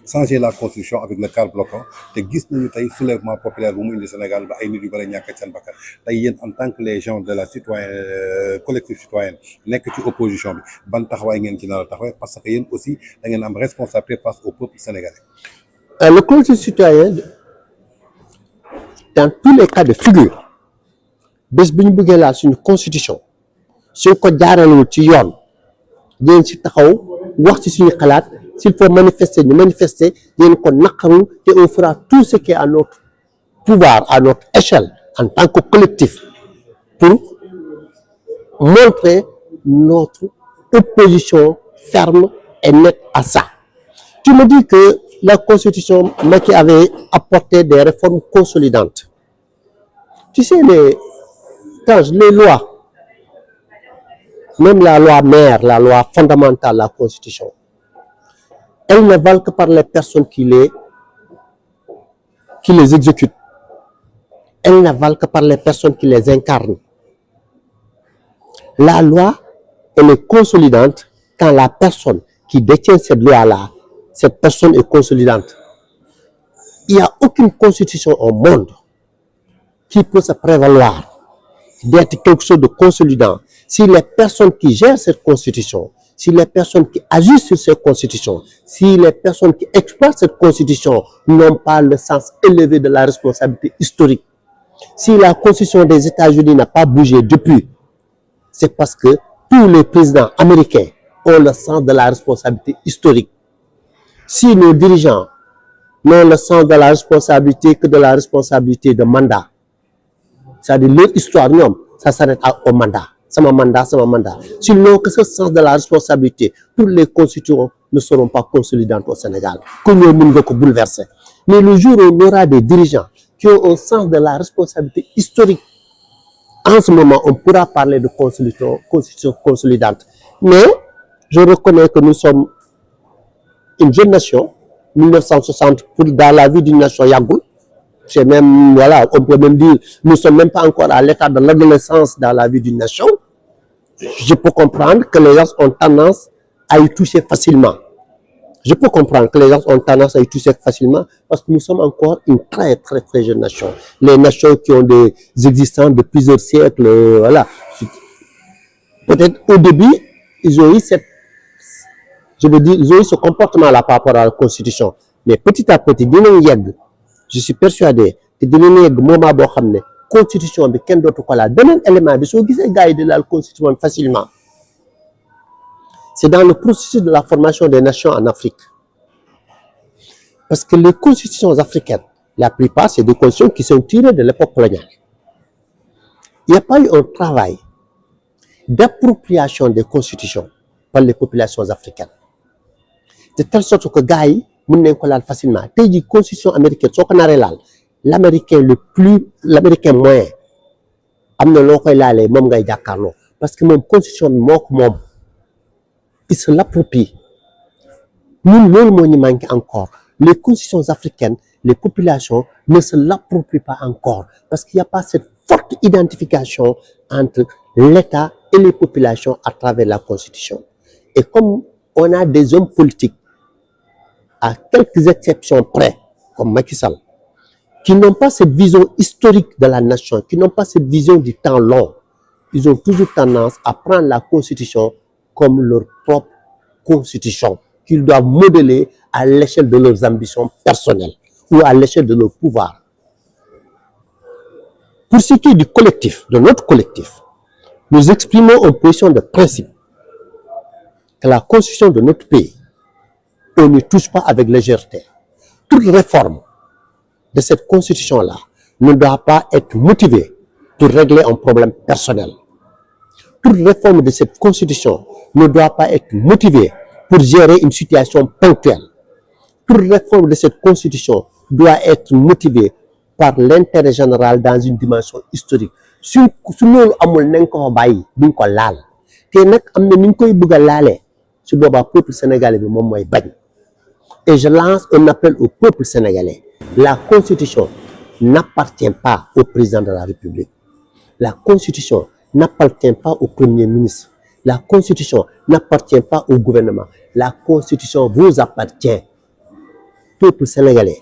changer la constitution avec le quart bloquant te gis nañu tey soulèvement populaire bu mu indi Sénégal ba ay nit yu bëri ñàkk seen bakkan tey yéen en tant que les gens de la citoyen collectif citoyenne nekk ci opposition bi ban taxawaay ngeen ci nar a taxawaay parce que yéen aussi da ngeen am responsabilité face au peuple sénégalais. Le collectif citoyen dans tous les cas de figure bés bi ñu bëggee laal suñu constitution suñ ko jaaralewul ci yoon dinañ ci taxaw wax ci suñu xalaat s'il faut manifester ñu manifester dinañ ko naqaru te on fera tout ce qui est à notre pouvoir à notre échelle en tant que collectif pour montrer notre opposition ferme et nette à ça. Tu me dis que la constitution Macky avait apporté des réformes consolidantes. Tu sais les lois, même la loi mère, la loi fondamentale, la constitution, elles ne valent que par les personnes qui les exécutent. Elles ne valent que par les personnes qui les incarnent. La loi, elle est consolidante quand la personne qui détient cette loi-là, cette personne est consolidante. Il n'y a aucune constitution au monde qui peut se prévaloir d'être quelque chose de consolidant si les personnes qui gèrent cette constitution, si les personnes qui agissent sur cette constitution, si les personnes qui exploitent cette constitution n'ont pas le sens élevé de la responsabilité historique. Si la constitution des États-Unis n'a pas bougé depuis, c'est parce que tous les présidents américains ont le sens de la responsabilité historique. Si nos dirigeants n'ont le sens de la responsabilité que de la responsabilité de mandat, c'est-à-dire leur histoire, ça s'arrête au mandat. Sama mandat. S'ils n'ont que ce sens de la responsabilité, toutes les constitutions ne seront pas consolidantes au Sénégal. Que nous ne pouvons bouleverser. Mais le jour où on aura des dirigeants qui ont un sens de la responsabilité historique, en ce moment, on pourra parler de constitution consolidante. Mais je reconnais que nous sommes une jeune nation, 1960, dans la vie d'une nation Yagoul. C'est même, voilà, on peut même dire, nous ne sommes même pas encore à l'état de l'adolescence dans la vie d'une nation. Je peux comprendre que les gens ont tendance à y toucher facilement. Je peux comprendre que les gens ont tendance à y toucher facilement parce que nous sommes encore une très, très, très jeune nation. Les nations qui ont des existences de plusieurs siècles, voilà. Peut-être au début, ils ont eu ils ont eu ce comportement-là par rapport à la Constitution. Mais petit à petit, je suis persuadé que la Constitution bi kenn dootu ko laal beneen élément bi soo gisee gars yi di laal Constitution facilement. C'est dans le processus de la formation des nations en Afrique. Parce que les constitutions africaines, la plupart, c'est des constitutions qui sont tirées de l'époque coloniale. Il n'y a pas eu un travail d'appropriation des constitutions par les populations africaines. De telle sorte que gars yi mën nañ ko laal facilement. Tey jii constitution américaine soo ko naree laal l'américain moyen am na loo koy laalee moom ngay jàkkaarloo parce que moom constitution bi moo ko moom. Il se l'approprie. Nous, loolu manque encore. Les constitutions africaines, les populations ne se l'approprient pas encore parce qu'il n'y a pas cette forte identification entre l'État et les populations à travers la Constitution. Et comme on a des hommes politiques, à quelques exceptions près, comme Macky Sall, qui n'ont pas cette vision historique de la nation, qui n'ont pas cette vision du temps long, ils ont toujours tendance à prendre la Constitution comme leur propre constitution, qu'ils doivent modeler à l'échelle de leurs ambitions personnelles ou à l'échelle de leur pouvoir. Pour ce qui est du collectif, de notre collectif, nous exprimons une position de principe que la constitution de notre pays, on ne touche pas avec légèreté. Toute réforme de cette constitution-là ne doit pas être motivée pour régler un problème personnel. Toute réforme de cette constitution ne doit pas être motivée pour gérer une situation ponctuelle. Toute réforme de cette constitution doit être motivée par l'intérêt général dans une dimension historique. su loolu amul nañ ko bàyyi duñ ko laal te nag am na ni ñu koy bëgg a laalee su boobaa peuple sénégalais bi moom mooy bañ. Et je lance un appel au peuple sénégalais. La constitution n'appartient pas au président de la République. La constitution n'appartient pas au premier ministre. La constitution n'appartient pas au gouvernement. La constitution vous appartient. Peuple sénégalais,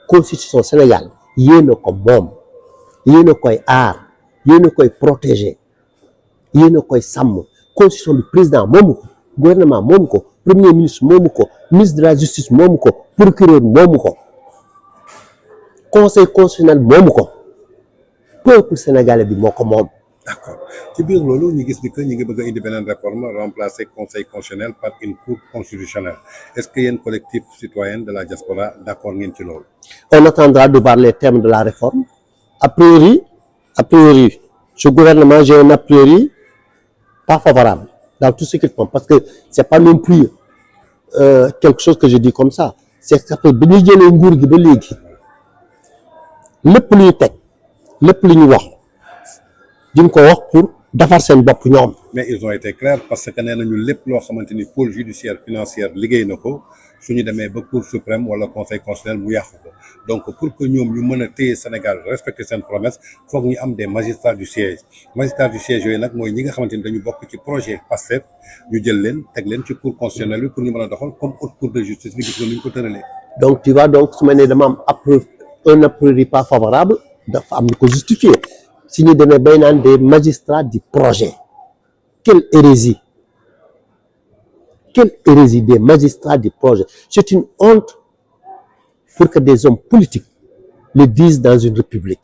constitution Sénégal yéen a ko moom, yéen a koy aar, yéen a koy protéger, yéen a koy sàmm. Constitution bi président moomu ko, gouvernement moomu ko, premier ministre moomu ko, ministre de la justice moomu ko, procureur moomu ko, conseil constitutionnel moomu ko, peuple sénégalais bi moo ko moom. D'accord ci biir loolu ñu gis ni que ñu ngi bëgg a indi beneen réforme remplacer conseil constitutionnel par une cour constitutionnelle. Est-ce que yéen collectif citoyen de la diaspora d'accord ngeen ci loolu? On attendra de voir les termes de la réforme. A priori, ce gouvernement, j'ai un a priori pas favorable dans tout ce qu'ils font, parce que c'est pas non plus quelque chose que je dis comme ça. C'est que bi ñuy jëlee nguur gi ba léegi lépp lu ñu teg, lépp lu ñu wax duñ ko wax pour defar seen bopp ñoom. Mais ils ont été clairs parce que nee nañu lépp loo xamante ni pôle judiciaire financière liggéey na ko suñu demee ba cour suprême wala conseil constitutionnel mu yàqu ko. Donc pour que ñoom ñu mën a téye Sénégal respecter seen promesse foog ñu am des magistrats du siège yooyu nag mooy ñi nga xamante ni dañu bokk ci projet PASTEF ñu jël leen teg leen ci cour constitutionnelle bi pour ñu mën a doxal comme haute cour de justice bi gis nga ni ñu ko tëralee. Donc tu vois, donc su ma nee dama am un a priori pas favorable dafa am lu ko justifier. Si ñu demee bay naan des magistrats du projet, quelle hérésie des magistrats du projet. C'est une honte pour que des hommes politiques le disent dans une république.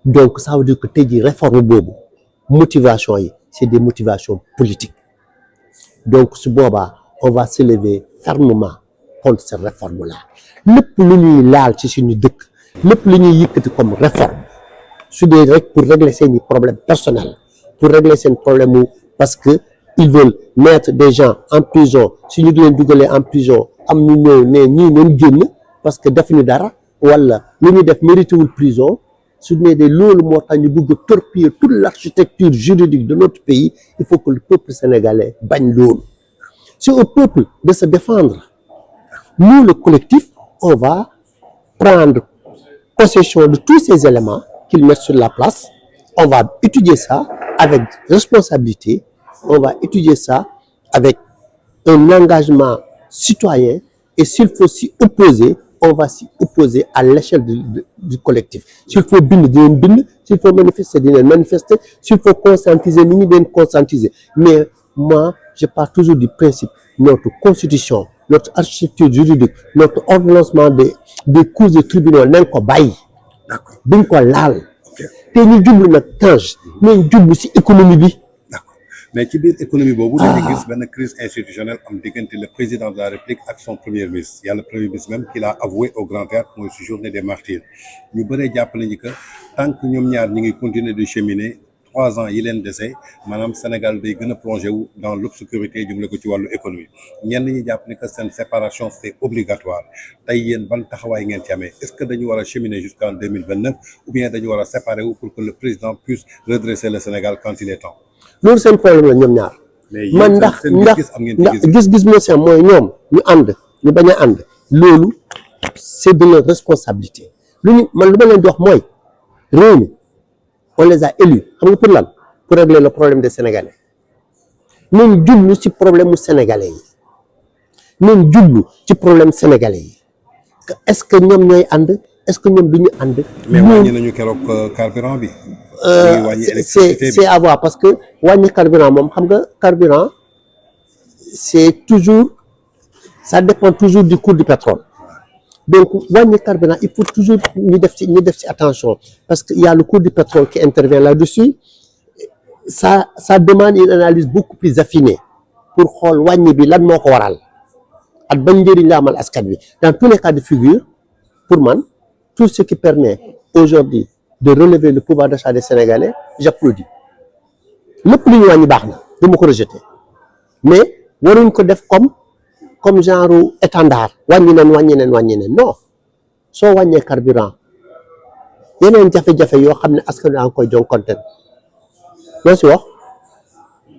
Donc ça veut dire que tey jii réforme boobu motivation yi c'est des motivations politiques. Donc su boobaa on va se lever fermement contre cette réforme là. Lépp lu ñuy laal ci suñu dëkk, lépp lu ñuy yëkkati comme réforme su dee rek pour régler seeni problèmes personnels, pour régler seen problème parce que ils veulent mettre des gens en prison, si ñu leen dugalee en prison am ñu ñëw ne ñii nañ génn parce que defuñu dara wala lu ñu def mérité wul prison. Su ne de loolu moo tax ñu bëgg a torpiller toute l'architecture juridique de notre pays. Il faut que le peuple sénégalais bañ loolu. C'est au peuple de se défendre. Nous, le collectif, on va prendre possession de tous ces éléments qu'ils mettent sur la place. On va étudier ça avec responsabilité. On va étudier ça avec un engagement citoyen. Et s'il faut s'y opposer, on va s'y opposer à l'échelle du collectif. S'il faut bind dinañ bind, s'il faut manifester dinañ manifester, s'il faut conscientiser nit ñi dinañ conscientiser. Mais moi, je pars toujours du principe, notre constitution, notre architecture juridique, notre ordonnancement des cours de tribunaux nañ ko bàyyi. D'accord. Duñ ko laal. te ñu jublu nag Tange nañ jublu ci économie bi. Mais ci biir économie boobu dañuy gis benn crise institutionnelle am diggante le président de la République ak son premier ministre. Il y a le premier ministre même qui l'a avoué au Grand Théâtre mooy ci journée des martyrs ñu bëree jàpp nañu que tant que ñoom ñaar ñi ngi continuer de cheminer 3 ans yi leen dese maanaam Sénégal day gën a plongé wu dans l'obscurité jëmale ko ci wàllu économie ñenn ñi jàpp ni que seen séparation c'est obligatoire tey yéen ban taxawaay ngeen ci amee est-ce que dañu war a cheminer jusqu'en 2029 ou bien dañu war a séparer wu pour que le président puisse redresser le Sénégal quand il est temps. Loolu seen problème la ñoom ñaar. man ndax gis-gis moo seen mooy ñoom ñu ànd ñu bañ a ànd loolu c'est de leur responsabilité lu ñu man lu ma leen di wax mooy réew mi on les a élus xam nga pour lan pour régler le problème des Sénégalais nañ jublu ci problème mu Sénégalais yi nañ jublu ci problème Sénégalais yi est-ce que ñoom ñooy ànd est-ce que ñoom du ñu ànd. mais wàññi nañu keroog carburant bi. C'est à voir parce que wàññi carburant moom xam nga carburant c'est toujours ça dépend toujours du cours du pétrole donc wàññi carburant il faut toujours ñu def ci attention parce que il y a le cours du pétrole qui intervient là-dessus ça demande une analyse beaucoup plus affinée pour xool wàññi bi lan moo ko waral ak ban njëriñ la amal askan wi dans tous les cas de figure pour moi, tout ce qui permet aujourd'hui de relever le pouvoir d'achat des Sénégalais, j'applaudis. Le plus loin ni barna, de me rejeter. Mais, waruñ ko def comme genre étendard. Wàññi nañ non. Soo wàññee carburant. Yeneen jafe-jafe yoo xam ne askan wi a ngi koy jonkonteel. Loo si wax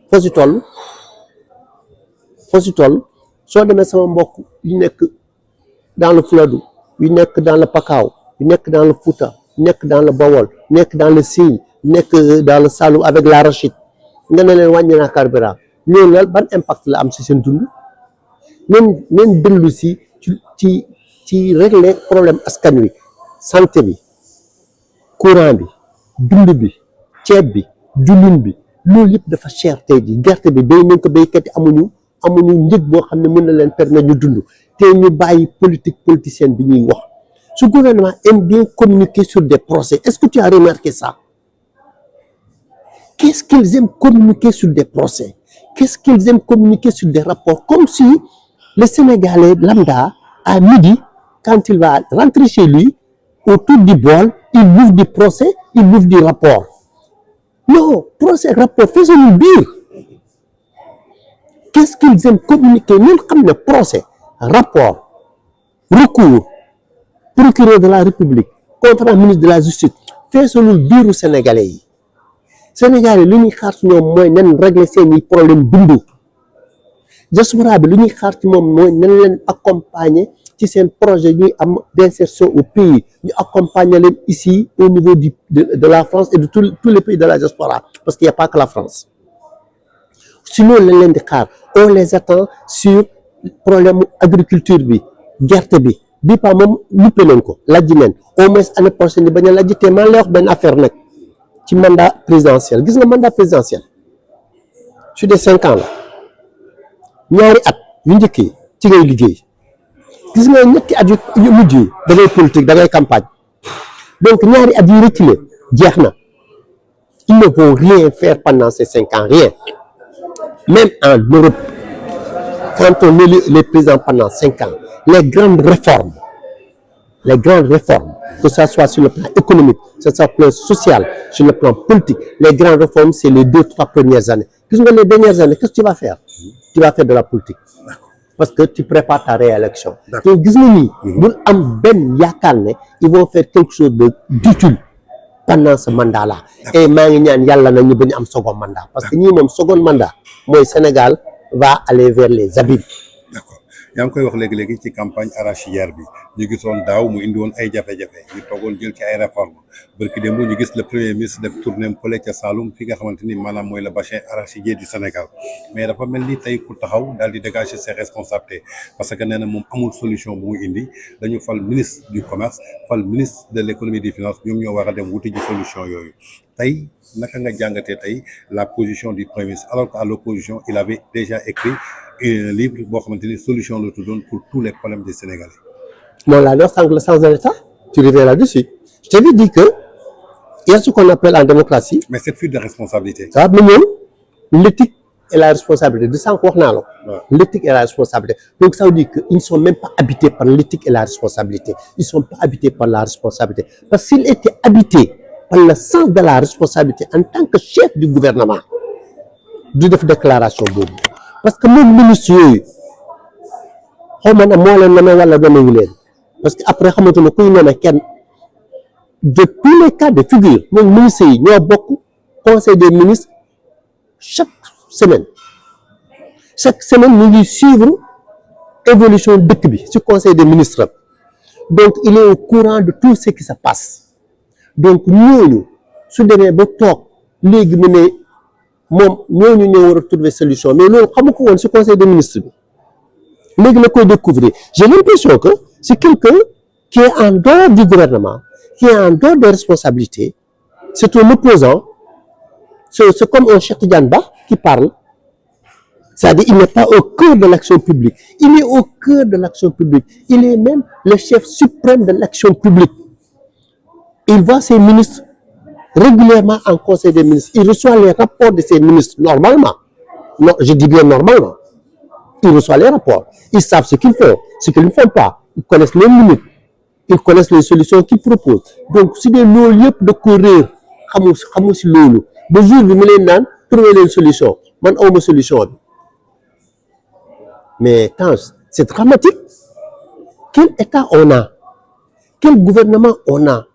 foo si toll soo demee sama mbokk yu nekk dans le Fouladou, yu nekk dans le Pakao, yu nekk dans le Fouta, yu nekk dans le Bawol, yu nekk dans le Sine, yu nekk dans le Saloum avec l'arachide nga ne leen wàññi naa carburant ñooñu la ban impact la am si seen dund leen dellu si ci régler problème askan wi santé bi courant bi dund bi ceeb bi julin bi loolu yëpp dafa cher tey ji gerte bi béy nañ ko béykat yi amuñu njëg boo xam ne mën na leen permettre ñu dund te ñu bàyyi politicienne bi ñuy wax ce gouvernement aime bien communiquer sur des procès. Est-ce que tu as remarqué ça? Qu'est-ce qu'ils aiment communiquer sur des procès? Qu'est-ce qu'ils aiment communiquer sur des rapports? Comme si le Sénégalais lambda, à midi, quand il va rentrer chez lui, autour du bol, il bouffe du procès, il bouffe du rapport. Non, procès, rapport, faisons-nous dire. Qu'est-ce qu'ils aiment communiquer? Nous, comme le procès, rapport, recours, procureur de la République, contre un ministre de la Justice, faisons-nous dire aux Sénégalais. Sénégalais, l'unique xaar ci ñoom mooy nañ régler seeni problème dundu. Diaspora bi l'unique xaar ci moom mooy nañ leen accompagner ci seen projet ñuy am d'insertion au pays, ñu accompagner leen ici au niveau de la France et de tous les pays de la diaspora, parce qu'il n'y a pas que la France. Sinon lañ leen di xaar, on les attend sur problème agriculture bi, gerte bi. Bii pas moom luppe nañ ko lajji nañ au moins année prochaine ni bañ a lajji te man lay wax benn affaire nag ci mandat présidentiel gis nga mandat présidentiel sur des 5 ans la ñaari at yu njëkk yi ci ngay liggéey gis nga ñetti at yu mujj yi da ngay politique da ngay campagne donc ñaari at yi rëcc jeex na ils ne vont rien faire pendant ces 5 ans, rien. Même en Europe, quand on élit les présidents pendant 5 ans, les grandes réformes, que ce soit sur le plan économique, que ce soit sur le plan social, sur le plan politique, les grandes réformes, c'est les 2-3 premières années. Qu'est-ce que les dernières années, qu'est-ce que tu vas faire? Tu vas faire de la politique. Parce que tu prépares ta réélection. Donc, ils vont faire quelque chose d'utile pendant ce mandat-là. Et il y a un second mandat. Parce que nous, second mandat, le Sénégal va aller vers les abîmes. D'accord. yaa ngi koy wax léegi-léegi ci campagne arachidière bi ñu gisoon daaw mu indi woon ay jafe-jafe ñu toogoon jël ci ay réformes barki démb ñu gis le premier ministre def tournée fële ca Saloum fi nga xamante ni maanaam mooy le bassin arachidier du Sénégal mais dafa mel ni tey ku taxaw daal di dégager ses responsabilités parce que nee na moom amul solution bu mu indi dañu fal ministre du commerce fal ministre de l'économie et des finances ñoom ñoo war a dem wuti ji solution yooyu tey naka nga jàngatee tey la position du premier ministre alors qu'à l'opposition il avait déjà écrit un livre boo xamante ni solution la tuddoon pour tous les problèmes des Sénégalais. Bon, là, sans le sens de l'État, tu reviens là-dessus. Je t'avais dit que il y a ce qu'on appelle en démocratie. Mais cette fuite de responsabilité. Ça va, l'éthique et la responsabilité. De ça, l'éthique et la responsabilité. Donc, ça veut dire qu'ils ne sont même pas habités par l'éthique et la responsabilité. Ils ne sont pas habités par la responsabilité. Parce qu'ils étaient habités par le sens de la responsabilité en tant que chef du gouvernement, du déclaration boobu. Parce que même ministre yooyu xaw ma ne moo leen nommé wala nommé leen parce que après xamante ne kuy nommé kenn de tous les cas de figure moom ministres yi ñoo bokk conseil des ministres chaque semaine ñu ngi suivre évolution dëkk bi ci conseil des ministres donc il est au courant de tout ce qui se passe donc ñooñu su demee ba toog léegi mu ne moom ñooñu ñoo war a trouver solution mais loolu xamu ko woon ci conseil des ministres bi léegi la koy découvrir. J'ai l'impression que c'est quelqu'un qui est en dehors du gouvernement, qui est en dehors des responsabilités. C'est un opposant. C'est comme un Cheikh Tidiane Ba qui parle. C'est-à-dire il n'est pas au cœur de l'action publique. Il est au cœur de l'action publique. Il est même le chef suprême de l'action publique. Il voit ses ministres régulièrement en conseil des ministres. Il reçoit les rapports de ses ministres normalement. Non, je dis bien normalement. Il reçoit les rapports. Ils savent ce qu'ils font, ce qu'ils ne font pas. Ils connaissent les limites. ils connaissent les solutions qu'ils proposent donc si dee loolu yëpp da ko réer xamu si loolu ba jour bi mu leen naan trouver leen solution man awma solution bi mais Tange c'est dramatique. Quel État on a? Quel gouvernement on a?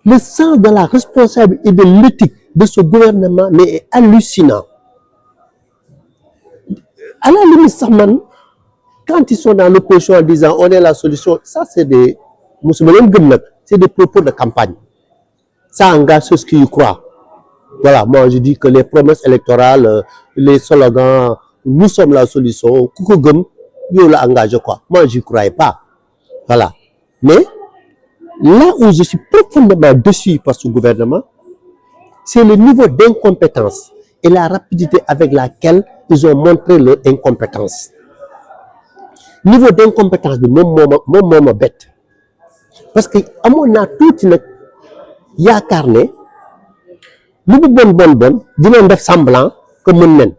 Le sens de la responsabilité et de l'éthique de ce gouvernement mais est hallucinant. À la limite, sax man quand ils sont dans l'opposition en disant on est la solution, ça c'est des c'est des propos de campagne. Ça engage ceux qui y croient. Voilà, moi je dis que les promesses électorales, les slogans, nous sommes la solution, ku ko gëm yow la engagé quoi. Moi j'y croyais pas. Voilà. Mais là où je suis profondément déçu par ce gouvernement, c'est le niveau d'incompétence et la rapidité avec laquelle ils ont montré leur incompétence. Niveau d'incompétence bi moom moo ma bett parce que amoon naa tuuti nag yaakaar ne lu mu bon dinañ def semblant que mën nen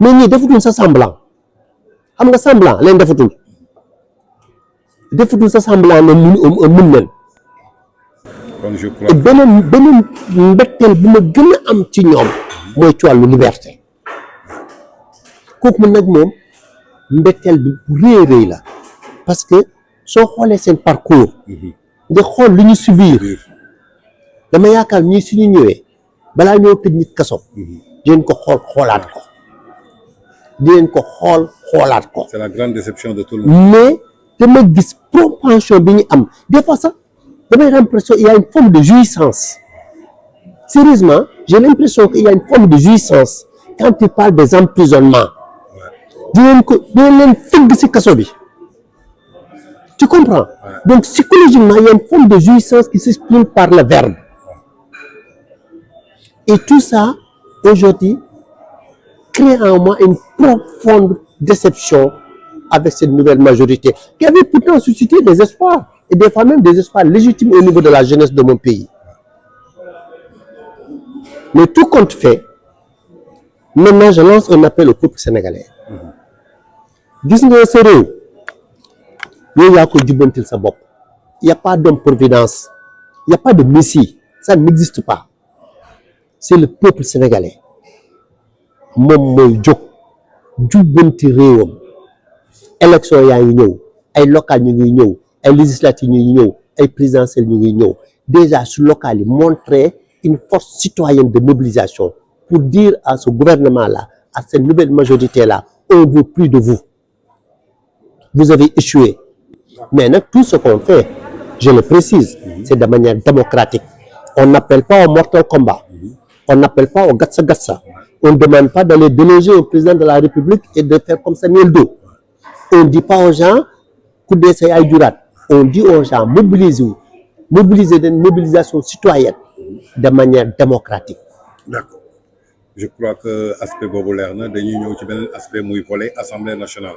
mais ñii defutul sa semblant xam nga semblant leen defutul sa semblant ne mën nen. Comme je crois. beneen mbetteel bu ma gën a am ci ñoom mooy ci wàllu liberté kooku nag moom mbetteel bi bu rëy la parce que soo xoolee seen parcours nga xool lu ñu subir dama yaakaar ñii suñu ñëwee balaa ñoo tëj nit kaso dinañ ko xoolaat ko. C'est la grande déception de tout le monde. Mais dama gis propension bi ñu am des fois sax damay l'impression il y a une forme de jouissance. Sérieusement, j'ai l'impression qu'il y a une forme de jouissance quand il parle des emprisonnements. dinañ leen tëgg ci kaso bi. Tu comprends? Donc psychologiquement, il y a une forme de jouissance qui s'exprime par le verbe. Et tout ça, aujourd'hui, crée en moi une profonde déception avec cette nouvelle majorité qui avait pourtant suscité des espoirs et des fois même des espoirs légitimes au niveau de la jeunesse de mon pays. Mais tout compte fait, maintenant je lance un appel au peuple sénégalais. Gis nga sa réew yow yaa ko jubbantil sa bopp. Il n'y a pas d'homme providence, il n'y a pas de messie, ça n'existe pas. C'est le peuple sénégalais moom mooy jóg jubbanti réewam. Élection yaa ngi ñëw ay locales ñu ngi ñëw ay législatives ñu ngi ñëw ay présidentielles ñu ngi ñëw déjà sur local yi montrer une force citoyenne de mobilisation pour dire à ce gouvernement-là, à cette nouvelle majorité-là, on ne veut plus de vous. Vous avez échoué. Mais tout ce qu'on fait, je le précise, c'est de manière démocratique. On n'appelle pas au mortal combat. On n'appelle pas au gatsa-gatsa. On ne demande pas d'aller déloger au président de la République et de faire comme Samuel Doe. On ne dit pas aux gens, coup d'essai à Durat. On dit aux gens, mobilisez-vous. Mobilisez une mobilisation citoyenne de manière démocratique. D'accord. Je crois que aspect boobu leer na dañuy ñëw ci beneen aspect muy volet Assemblée nationale.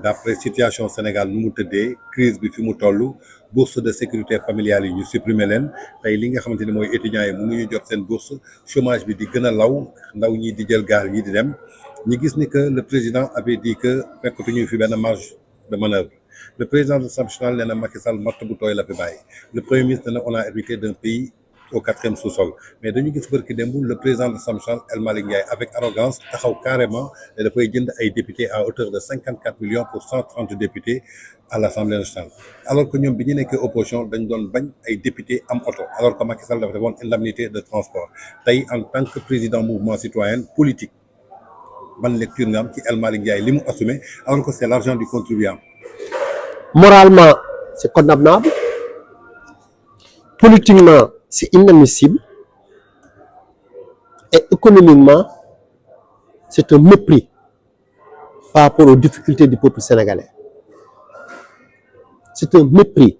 D'après situation Sénégal nu mu tëddee crise bi fi mu toll bourse de sécurité familiale yi ñu supprimer leen tey li nga xamante ni mooy étudiants yi mënuñu jot seen bourse chômage bi di gën a law ndaw ñi di jël gaal yi di dem ñu gis ni que le président avait dit que fekkatuñu fi benn marge de manœuvre. Le président de l'Assemblée nationale nee na Macky Sall matt bu tooy la fi bàyyi. Le premier ministre nee na on a hérité d'un pays au 4e sous-sol mais dañu gis bërki démb le président de l'Assemblée nationale El Malick Ndiaye avec arrogance taxaw carrément ne dafay jënd ay députés à hauteur de 54 millions pour 130 députés à l'Assemblée nationale alors que ñoom bi ñu nekkee opposition dañ doon bañ ay députés am oto alors que Macky Sall dafa defoon indemnité de transport tey en tant que président mouvement citoyen politique ban lecture nga am ci El Malick Ndiaye li mu assumé alors que c'est l'argent du contribuable. Moralement, c'est condamnable. Politiquement, c'est inadmissible. Et économiquement, c'est un mépris par rapport aux difficultés du peuple sénégalais. C'est un mépris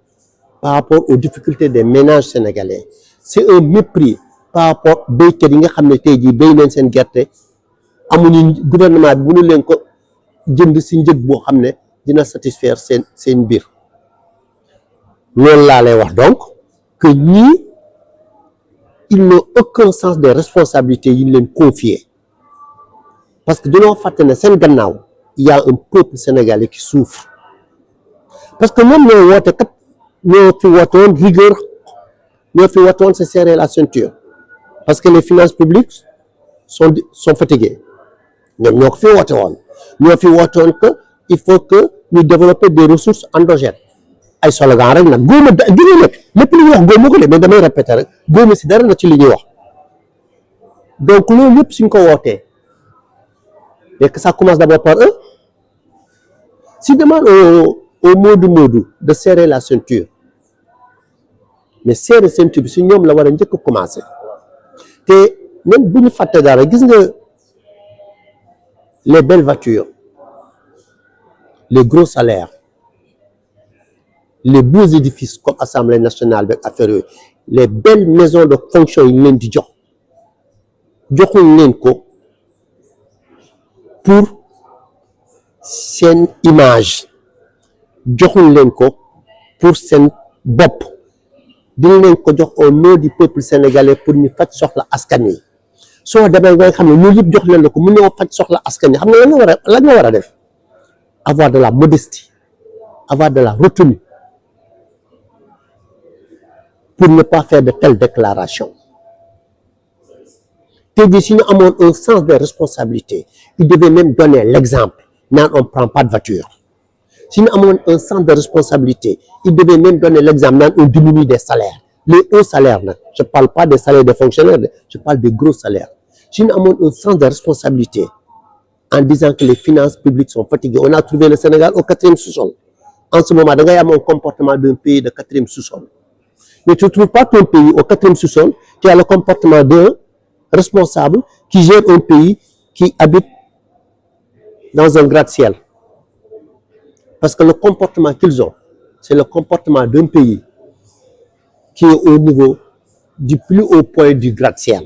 par rapport aux difficultés des ménages sénégalais. C'est un mépris par rapport béykat yi nga xam ne tey jii béy nañ seen gerte amuñu gouvernement bi mënu leen ko jënd si njëg boo xam ne dina satisfaire seen biir. Loolu laa lay wax donc que ñii ils n'ont aucun sens des responsabilités yi ñu leen confier parce que dañoo fàtte ne seen gannaaw il y a un peuple sénégalais qui souffre parce que ñoom ñoo woote kat ñoo fi wootoon rigueur, ñoo fi wootoon se serrer la ceinture parce que les finances publiques sont fatiguées. ñoom ñoo ko fi woote woon ñoo fi wootoon que il faut que ñu développer des ressources endogènes ay slogan rek nag góoma gëna nag lépp li ñuy wax góoma ko de mais damay répéter rek góoma si dara na ci li ñuy wax donc loolu yëpp suñ ko wootee et que ça commence d'abord par eux si demande au Modou de serrer la ceinture mais serrer ceinture bi si ñoom la war a njëkk a commencer te même bu ñu fàtte dara gis nga les belles voitures, les gros salaires, les beaux édifices comme Assemblée nationale avec affaires, les belles maisons de fonction yi leen di joxuñ leen ko pour seen image joxuñ leen ko pour seen bopp dina leen ko jox au nom du peuple sénégalais pour ñu faj soxla askan wi soo demee nga xam ne loolu yëpp jox leen la ko mu ñëw faj soxla askan wi xam nga lan nga war a def avoir de la modestie avoir de la retenue pour ne pas faire de telles déclarations te jii si ñu amoon un sens de responsabilité il devait même donner l'exemple naan on prend pas de voiture si ñu amoon un sens de responsabilité il devait même donner l'exemple naan on diminue des salaires les hauts salaires nag je parle pas des salaires des fonctionnaires je parle des gros salaires si nous avons un sens de responsabilité en disant que les finances publiques sont fatiguées, on a trouvé le Sénégal au 4e sous-sol. En ce moment, il y a un comportement d'un pays de 4e sous-sol. Mais tu ne trouves pas ton pays au 4e sous-sol, tu as le comportement d'un responsable qui gère un pays qui habite dans un gratte-ciel. Parce que le comportement qu'ils ont, c'est le comportement d'un pays qui est au niveau du plus haut point du gratte-ciel.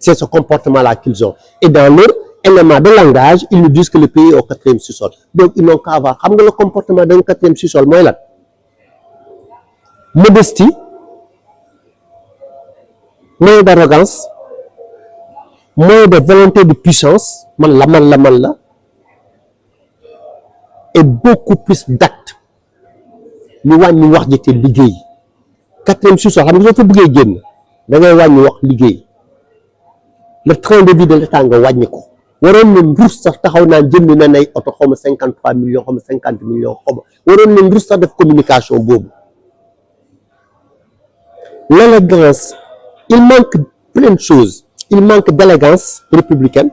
C'est ce comportement-là qu'ils ont. Et dans leur élément de langage, ils nous disent que le pays est au 4e sous-sol. Donc, ils n'ont qu'à avoir. Le comportement d'un 4e sous-sol, moi, là. Modestie, moins d'arrogance, moins de volonté de puissance, et beaucoup plus d'actes. Nous avons wax jëté liggéey. 4e sous-sol, xam nga fa bëggé génn. Da ngay wañu wax liggéey. Le train de vie de l'État nga wàññi ko waroon nañ rus sax taxaw naan jënd na nay oto xaw ma 53 millions xaw ma 50 millions xaw ma waroon nañ rus sax def communication boobu l'élégance il manque plein de choses il manque d'élégance républicaine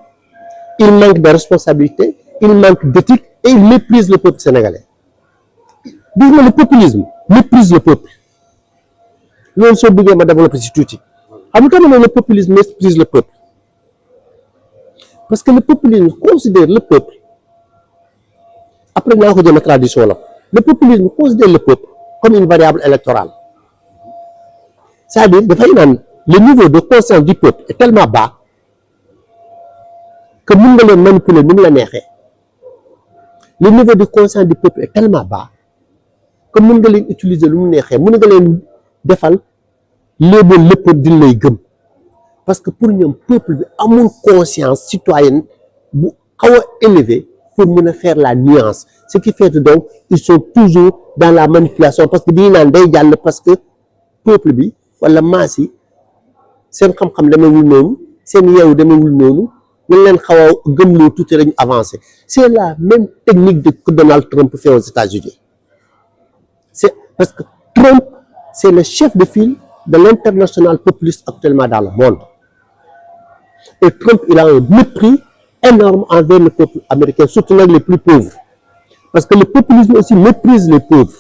il manque de responsabilité il manque d'éthique et il méprise le peuple sénégalais dis nga le populisme méprise le peuple loolu soo bëggee ma développer si tuuti xam nga le populisme méprise le peuple. Parce que le populisme considère le peuple, après nous avons une tradition là, le populisme considère le peuple comme une variable électorale. C'est-à-dire que le niveau de conscience du peuple est tellement bas que nous pouvons manipuler, nous pouvons le niveau de conscience du peuple est tellement bas que nous pouvons utiliser, nous pouvons faire le peuple de l'égum. Parce que pour nous, le peuple a une conscience citoyenne élevée pour nous faire la nuance. Ce qui fait que donc, ils sont toujours dans la manipulation. Parce que parce que le peuple, wala masse yi, sen xam-xam demewul noonu, sen yeewu demewul noonu, ñu leen xaw a gëmloo tuuti rek ñu avancer. C'est la même technique que Donald Trump fait aux États-Unis. C'est parce que Trump, c'est le chef de file de l'international populiste actuellement dans le monde. Et Trump, il a un mépris énorme envers le peuple américain, surtout les plus pauvres. Parce que le populisme aussi méprise les pauvres.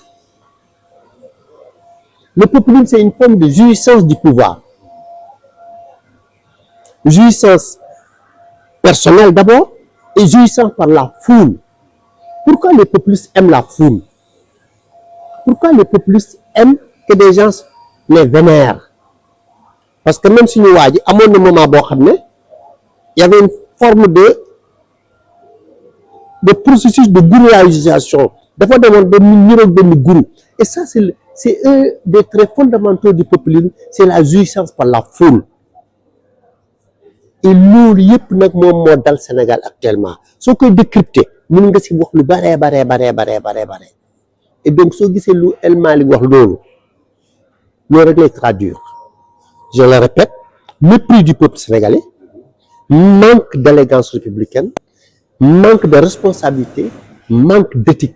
Le populisme, c'est une forme de jouissance du pouvoir. Jouissance personnelle d'abord et jouissance par la foule. Pourquoi les populistes aiment la foule? Pourquoi les populistes aiment que des gens les vénèrent? Parce que même si nous voyons, à un moment, il y avait une forme de processus de gourouisation. Des fois, de gourou. Et ça, c'est un des traits fondamentaux du populisme, c'est la jouissance par la foule. Et nous, yep nak mom mo dal Sénégal actuellement. Ce que décrypter, nous nga ci wax lu bare. et donc soo gisee lu El Malick wax loolu rek lay traduire. Je le répète, mépris du peuple sénégalais, manque d'élégance républicaine, manque de responsabilité, manque d'éthique.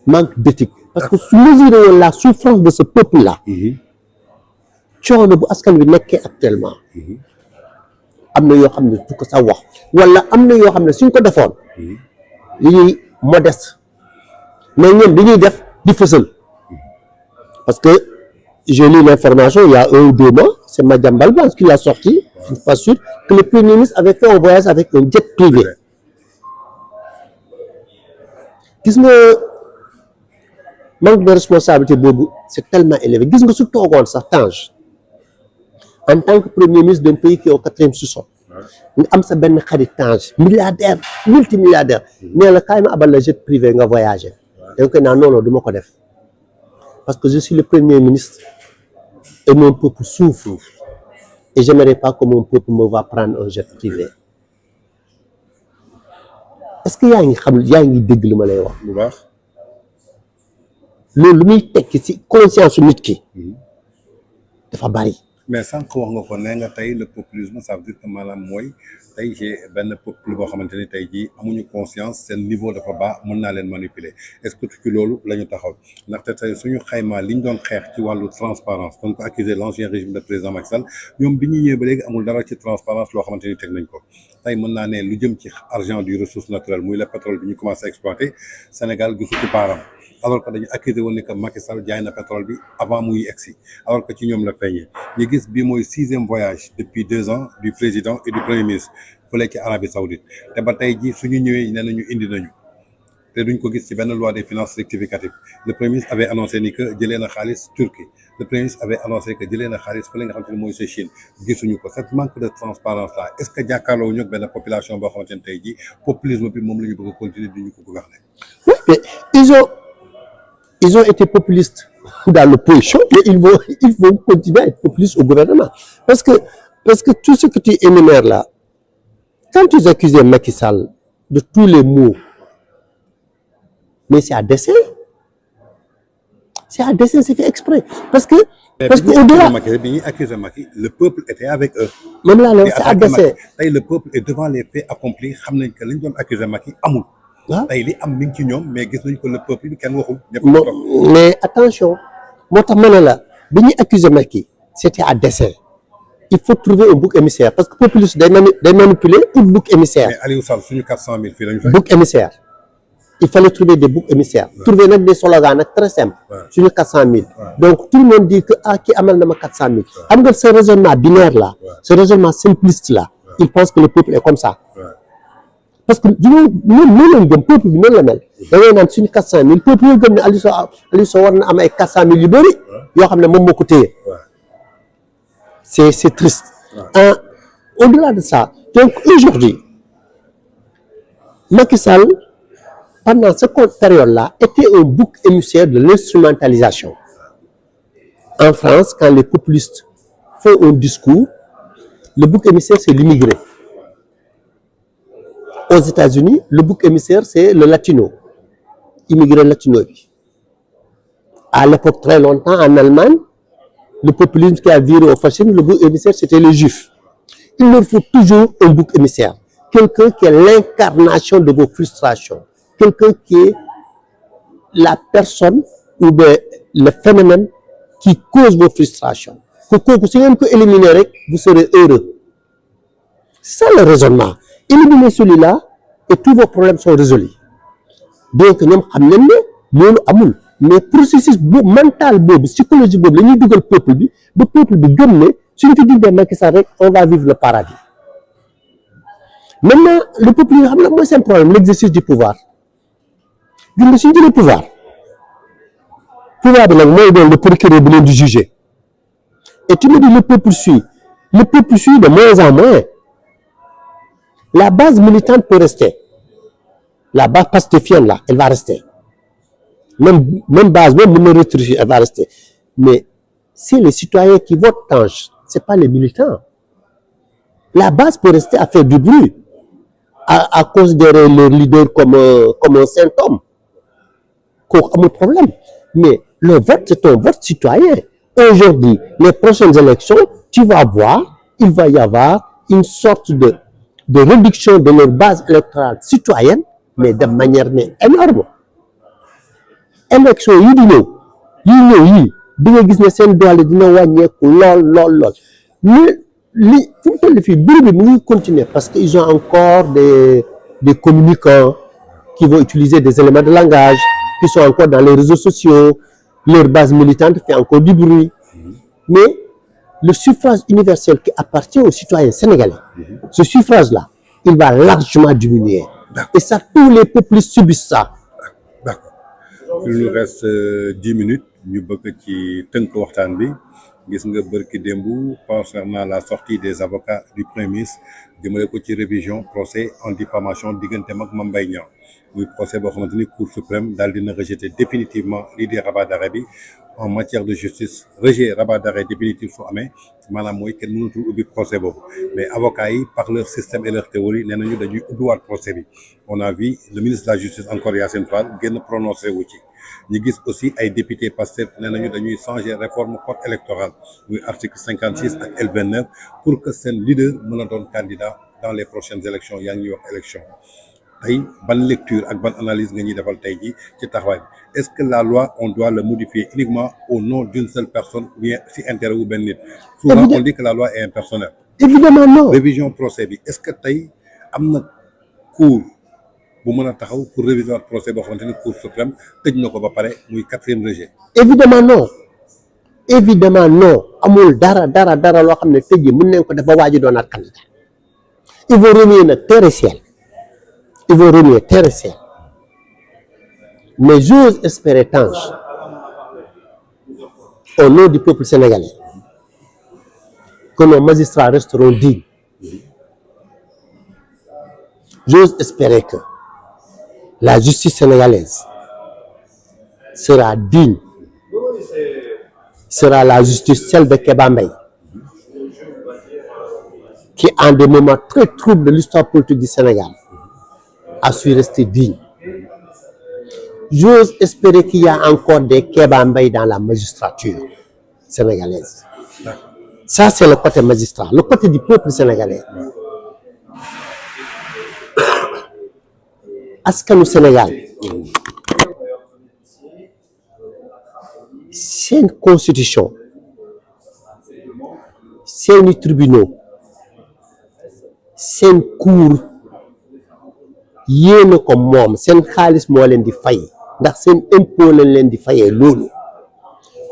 Parce que su mesurer la souffrance de ce peuple-là, coono bu askan wi nekkee actuellement, am na yoo xam ne du ko sa wax wala am na yoo xam ne suñ ko defoon li ñuy modeste mais ñoom dañuy def di fësal parce que j'ai lu l'information il y a 1 ou 2 mois, c'est Madiambal Diagne qui l'a sorti, je ne suis pas sûr, que le Premier ministre avait fait un voyage avec un jet privé. Gis nga manque de responsabilité boobu c'est tellement élevé. Gis nga su toogoon sax Tange en tant que Premier ministre d'un pays qui est au 4e sous-sol nga am sa benn xarit Tange milliardaire multimilliardaire nee la kaay ma abal la jet privé nga voyager donc non du ma ko def parce que je suis le Premier ministre et mon peuple souffre et j'aimerais pas que mon peuple me va prendre un jet privé. Est-ce que yaa ngi dégg li ma lay wax bu baax loolu lu muy tekki ci conscience nit ki dafa bari. mais sànq wax nga ko nee nga tey le populisme ça veut dire que maanaam mooy tey j'ai benn peuple boo xamante ni tey jii amuñu conscience seen niveau dafa baax mën naa leen manipuler est-ce que ci loolu la ñu taxaw ndaxte tey suñu xaymaa li ñu doon xeex ci wàllu transparence donc accuser l'ancien régime de président Macky Sall ñoom bi ñu ñëwee ba léegi amul dara ci transparence loo xamante ni teg nañ ko tey mën naa ne lu jëm ci argent du ressource naturelle muy le pétrole bi ñu commencé à exploiter Sénégal gisu ci baaram alors que dañu accusé woon ni que Macky Sall jaay na pétrole bi avant muy egsi alors que ci ñoom la feeñee ñu gis bii mooy 6e voyage depuis 2 ans du président et du premier ministre fële ci Arabie Saoudite te ba tey jii suñu ñëwee nee nañu indi nañu te duñ ko gis ci benn loi des finances rectificative le premier ministre avait annoncé ni que jëlee na xaalis Turquie le premier ministre avait annoncé que jëlee na xaalis fële nga xamante ne mooy sa Chine gisuñu ko cette manque de transparence là est-ce que jàkkaarloo ñu ak benn population boo xamante ne tey jii populisme bi moom la ñu bëgg a continuer di ñu ko gouverner. Oui, mais ils ont été populistes dans l'opposition et ils vont continuer à être populistes au gouvernement parce que tout ce que tu énumères là quand tu accuses Macky Sall de tous les maux mais c'est à dessein c'est fait exprès parce que au-delà bi ñuy accuser Macky le peuple était avec eux même là c'est à dessein tey le peuple est devant les faits accomplis xam nañ que li ñu doon accuser Macky amul tey li am mi ngi ci ñoom mais gis nañ ko le peuple bi kenn waxul mais attention moo tax ma ne la bi ñuy accuser Macky c'était à dessein il faut trouver un bouc émissaire parce que populiste day manipuler un bouc émissaire. mais Aliou Sall suñu 400 000 fii lañu fay. bouc émissaire il fallait trouver des boucs émissaires. trouver nag des slogans nag très simple. suñu 400 000. donc tout le monde dit que kii amal na ma 400 000. xam nga ce raisonnement binaire là. ce raisonnement simpliste là. il pense que le peuple est comme ça. parce que ñun lañ gëm peuple bi noonu la mel. da ngay naan suñu 400 000 peuple yoo gëm ne Aliou Sow war na am ay 400 000 yu bëri. yoo xam ne moom moo ko téye. c'est triste. Au-delà de ça donc aujourd'hui Macky Sall pendant cette période-là était un bouc émissaire de l'instrumentalisation. En France, quand les populistes font un discours, le bouc émissaire c'est l'immigré. Aux États-Unis, le bouc émissaire c'est le latino, immigré latino. À l'époque très longtemps en Allemagne, le populisme qui a viré au fascisme, le bouc émissaire c'était les juifs. Il leur faut toujours un bouc émissaire, quelqu'un qui est l'incarnation de vos frustrations, quelqu'un qui est la personne ou bien le phénomène qui cause vos frustrations. Que si vous éliminer, vous serez heureux. C'est ça le raisonnement. Éliminez celui-là et tous vos problèmes sont résolus. Donc, nous savons mais processus mental, psychologique, le peuple, si nous disons on va vivre le paradis. Maintenant, le peuple, c'est un problème, l'exercice du pouvoir. Si le pouvoir, le procureur du juger. Et tu me dis le peuple suit de moins en moins. La base militante peut rester. La base pacifienne là, elle va rester. Même base, même elle va rester. Mais c'est les citoyens qui votent Tange, c'est pas les militants. La base peut rester à faire du bruit, à considérer leur leader comme un saint homme. kooku amul problème mais le vote c'est un vote citoyen. Aujourd'hui les prochaines élections tu vas voir il va y avoir une sorte de réduction de leur base électorale citoyenne mais de manière mais énorme. Élection yi di ñëw yii di nga gis ne seen doole dina wàññeeku lool li fu mu toll fii bureau bi mu ngi continuer parce que ils ont encore des communicants qui vont utiliser des éléments de langage qui sont encore dans les réseaux sociaux, leur base militante fait encore du bruit mais le suffrage universel qui appartient aux citoyens sénégalais ce suffrage-là il va largement diminuer et ça tous les peuples subissent ça. D'accord. Il nous reste 10 minutes ñu bëgg ci tënk waxtaan bi gis nga bërki démb concernant la sortie des avocats du Premier ministre jëmale ko ci révision procès en diffamation digganteem ak Mame Mbaye Niang muy procès boo xamante ni Cour suprême daal dina rejeter définitivement lii di rabat d'arrêt bi en matière de justice rejet rabat d'arrêt définitif su amee maanaam mooy kenn mënatul ubbi procès boobu mais avocats yi par leur système et leur théorie nee nañu dañuy ubbiwaat procès bi on a vu le ministre de la justice encore Yassine Fall génn prononcé wu ci ñu gis aussi ay députés Pastef nee nañu dañuy changer réforme code électoral muy article 56 ak L29 pour que seen leader mën a doon candidat dans les prochaines élections yaa ngi ñuy wax élection tey ban lecture ak ban analyse nga ñuy defal tey ji ci taxawaay bi est-ce que la loi on doit le modifier uniquement au nom d'une seule personne ou bien si intérêt wu benn nit souvent on dit que la loi est impersonnelle. Évidemment non. Révision procès bi est-ce que tey am na cour bu mën a taxaw pour réviser procès boo xamante ni Cour suprême tëj na ko ba pare muy 4e rejet. Évidemment non amul dara loo xam ne tëj yi mën nañ ko def ba waa ji doonaat candidat il faut remuer nag terre et ciel mais j'ose espérer Tange au nom du peuple sénégalais que nos magistrats resteront dignes. J'ose espérer que la justice sénégalaise sera digne, sera la justice celle de Kéba Mbaye, qui en des moments très troubles de l'histoire politique du Sénégal a su rester digne. J'ose espérer qu'il y a encore des Kéba Mbaye dans la magistrature sénégalaise. Ça c'est le côté magistrat, le côté du peuple sénégalais. Askanu Sénégal seen constitution seeni tribunaux seen cour yéena ko moom seen xaalis moo leen di fay ndax seen impôt lañ leen di fayee loolu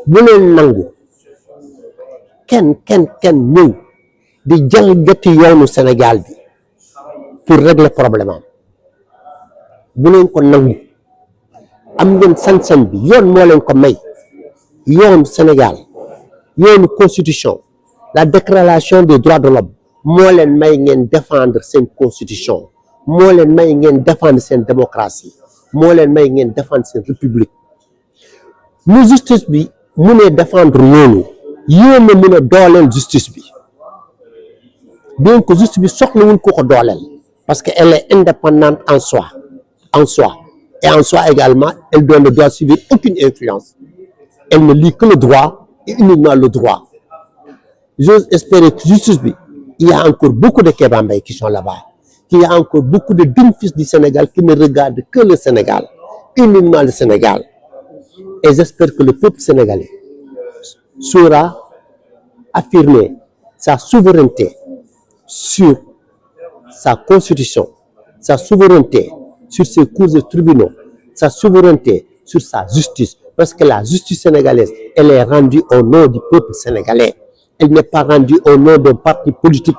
bu leen nangu kenn ñëw di jalgati yoonu Sénégal bi pour régler problème am bu leen ko nangu am ngeen sañ-sañ bi yoon moo leen ko may yoon Sénégal yoonu constitution la déclaration des droits de l'homme moo leen may ngeen défendre seen constitution moo leen may ngeen défendre seen démocratie moo leen may ngeen défendre seen république mu justice bi mu ne défendre loolu yéen a mën a dooleel justice bi donc justice bi soxlawul ku ko dooleel parce que elle est indépendante en soi et en soi également elle ne doit subir aucune influence. Elle ne lit que le droit et uniquement le droit. J'ose espérer que justice bi il y a encore beaucoup de Kéba Mbaye qui sont là-bas, qu'il y a encore beaucoup de dignes fils du Sénégal qui ne regardent que le Sénégal, uniquement le Sénégal. Et j'espère que le peuple sénégalais saura affirmer sa souveraineté sur sa constitution, sa souveraineté sur ses cours et tribunaux, sa souveraineté sur sa justice, parce que la justice sénégalaise, elle est rendue au nom du peuple sénégalais. Elle n'est pas rendue au nom d'un parti politique.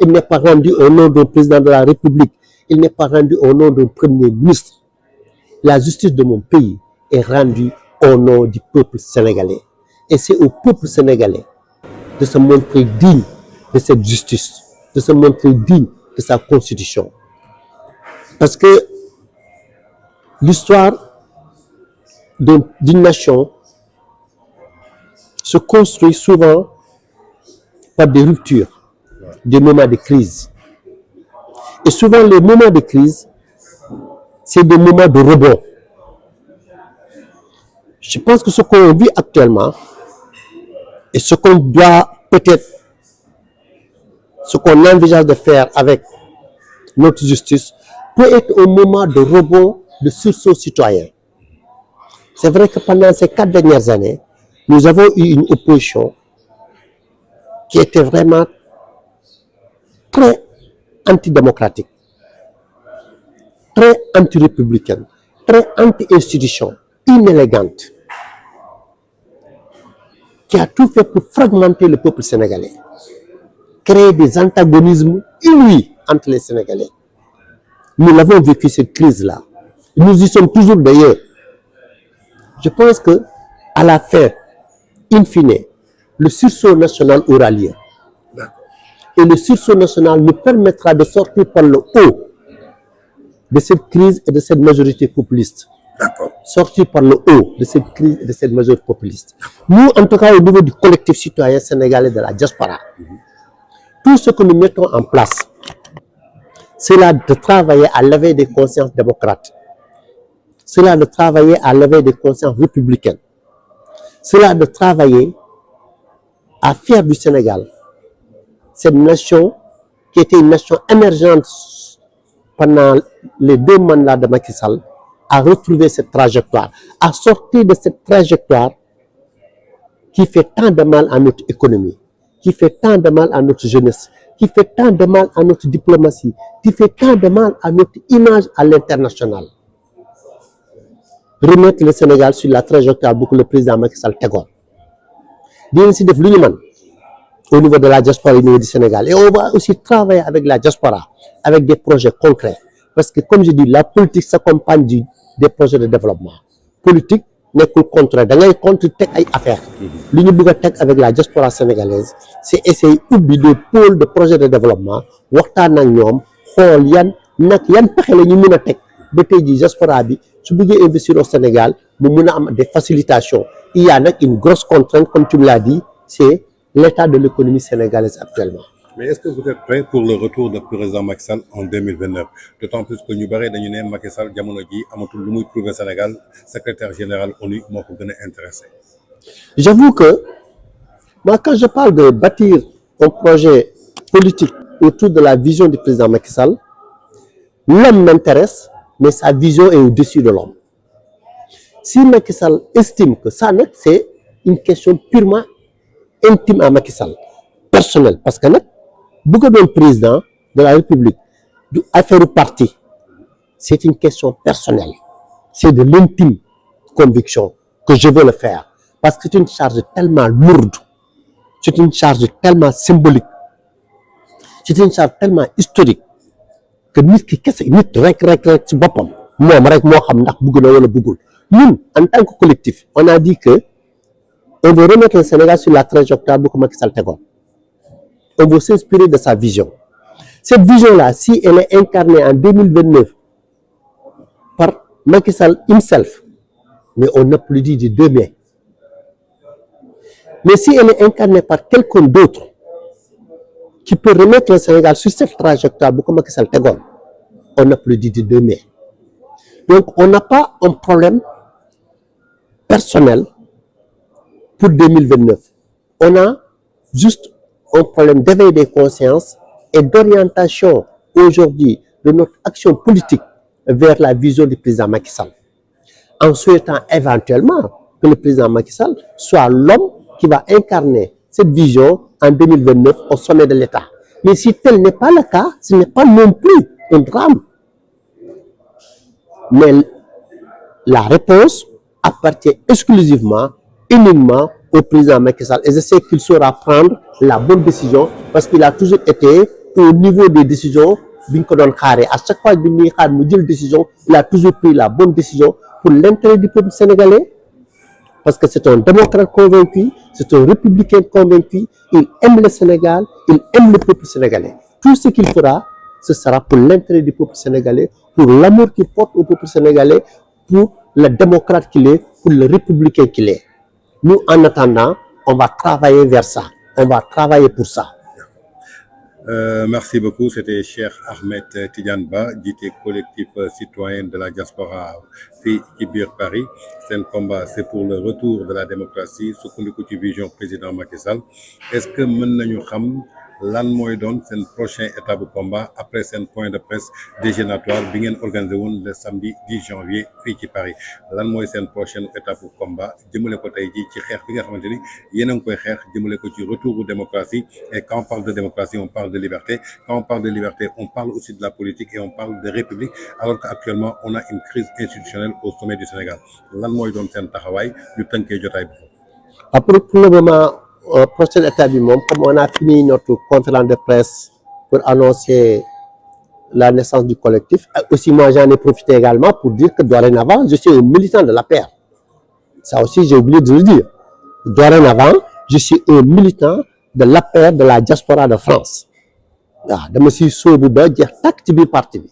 Elle n'est pas rendue au nom d'un président de la République. Elle n'est pas rendue au nom d'un premier ministre. La justice de mon pays est rendue au nom du peuple sénégalais. Et c'est au peuple sénégalais de se montrer digne de cette justice, de se montrer digne de sa constitution. Parce que l'histoire d'une nation se construit souvent par des ruptures, des moments de crise. Et souvent, les moments de crise, c'est des moments de rebond. Je pense que ce qu'on vit actuellement et ce qu'on doit peut-être, ce qu'on envisage de faire avec notre justice peut être un moment de rebond, de sursaut citoyen. C'est vrai que pendant ces 4 dernières années, nous avons eu une opposition qui était vraiment très antidémocratique, très anti-républicaine, très anti-institution, inélégante, qui a tout fait pour fragmenter le peuple sénégalais, créer des antagonismes inouïs entre les Sénégalais. Nous l'avons vécu cette crise-là. Nous y sommes toujours d'ailleurs. Je pense que à la fin, in fine, le sursaut national aura lieu. Et le sursaut national nous permettra de sortir par le haut de cette crise et de cette majorité populiste. Sortir par le haut de cette crise et de cette majorité populiste. Nous, en tout cas, au niveau du collectif citoyen sénégalais de la diaspora, tout ce que nous mettons en place, c'est là de travailler à l'éveil des consciences démocrates. C'est là de travailler à l'éveil des consciences républicaines. C'est là de travailler à faire du Sénégal cette nation qui était une nation émergente pendant les 2 mandats de Macky Sall, à retrouver cette trajectoire, à sortir de cette trajectoire qui fait tant de mal à notre économie, qui fait tant de mal à notre jeunesse, qui fait tant de mal à notre diplomatie, qui fait tant de mal à notre image à l'international. Remettre le Sénégal sur la trajectoire pour que le président Macky Sall tegoon. Dinañ si def lu ñu mën au niveau de la diaspora au niveau du Sénégal. Et on va aussi travailler avec la diaspora, avec des projets concrets. Parce que comme je dis, la politique s'accompagne des projets de développement. Politique nekkul contraire, da ngay contre teg ay affaires. Li ñu bëgg a teg avec la diaspora sénégalaise, c'est essayer ubbi des pôles de projets de développement, waxtaan ak ñoom, xool yan pexe la ñu mën a teg ba tey jii diaspora bi su bëggee investir au Sénégal mu mën a am des facilitations. Il y a nag une grosse contrainte, comme tu me l'as dit, c'est l'état de l'économie sénégalaise actuellement. Mais est-ce que vous êtes prêt pour le retour du président Macky Sall en 2029? D'autant plus que ñu bëri dañu ne Macky Sall jamono ji amatul lu muy prouver Sénégal, secrétaire général ONU moo ko gën a intéressé. J'avoue que moi, quand je parle de bâtir un projet politique autour de la vision du président Macky Sall, l'homme m'intéresse, mais sa vision est au-dessus de l'homme. Si Macky Sall estime que ça, c'est une question purement intime à Macky Sall, personnelle, parce que bëgg a doon président de la République du affaire parti, c'est une question personnelle, c'est de l'intime conviction que je veux le faire, parce que c'est une charge tellement lourde, c'est une charge tellement symbolique, c'est une charge tellement historique que nit ki kese nit rek ci boppam moom rek moo xam ndax bëgg na wala bëggul. Ñun en tant que collectif on a dit que on veut remettre le Sénégal sur la trajectoire bu ko Macky Sall tegoon. On veut s'inspirer de sa vision. Cette vision-là, si elle est incarnée en 2029 par Macky Sall himself, mais on applaudit du 2 mai. Mais si elle est incarnée par quelqu'un d'autre qui peut remettre le Sénégal sur cette trajectoire bu ko Macky Sall tegoon, on applaudit du 2 mai. Donc on n'a pas un problème personnel pour 2029. On a juste un problème d'éveil des consciences et d'orientation aujourd'hui de notre action politique vers la vision du président Macky Sall, en souhaitant éventuellement que le président Macky Sall soit l'homme qui va incarner cette vision en 2029 au sommet de l'État. Mais si tel n'est pas le cas, ce n'est pas non plus un drame. Mais la réponse appartient exclusivement, uniquement au président Macky Sall. Et je sais qu'il saura prendre la bonne décision parce qu'il a toujours été au niveau des décisions bi ñu ko doon xaaree. À chaque fois bi ñuy xaar mu jël décision, il a toujours pris la bonne décision pour l'intérêt du peuple sénégalais. Parce que c'est un démocrate convaincu, c'est un républicain convaincu, il aime le Sénégal, il aime le peuple sénégalais. Tout ce qu'il fera, ce sera pour l'intérêt du peuple sénégalais, pour l'amour qu'il porte au peuple sénégalais, pour le démocrate qu'il est, pour le républicain qu'il est. Nous, en attendant, on va travailler vers ça, on va travailler pour ça. Merci beaucoup. C'était Cheikh Ahmed Tidiane Ba, jiite collectif citoyen de la diaspora fii ci biir Paris. Seen combat, c'est pour le retour de la démocratie sukkandiku ci vision président Macky Sall. Est-ce que mën nañu xam lan mooy doon seen prochain étape bu combat après seen point de presse déjeunatoire bi ngeen organisé woon le samedi 10 janvier fii ci Paris lan mooy seen prochaine étape bu combat jëmale ko tey jii ci xeex bi nga xamante ni yéen a ngi koy xeex jëmale ko ci retour de démocratie. Et quand on parle de démocratie, on parle de liberté. Quand on parle de liberté, on parle aussi de la politique et on parle de république, alors qu'actuellement on a une crise institutionnelle au sommet du Sénégal. Lan mooy doon seen taxawaay ñu tënkee jotaay bi. Après, pour le moment, prochaine étape du monde, comme on a fini notre conférence de presse pour annoncer la naissance du collectif, aussi moi j'en ai profité également pour dire que dorénavant, je suis un militant de la paix. Ça aussi, j'ai oublié de le dire. Dorénavant, je suis un militant de l'APR de la diaspora de France. waaw dama siy sóobu ba jeex tàkk ci biir parti bi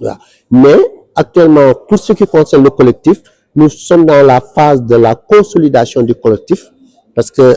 waaw mais actuellement pour ce qui concerne le collectif nous sommes dans la phase de la consolidation du collectif parce que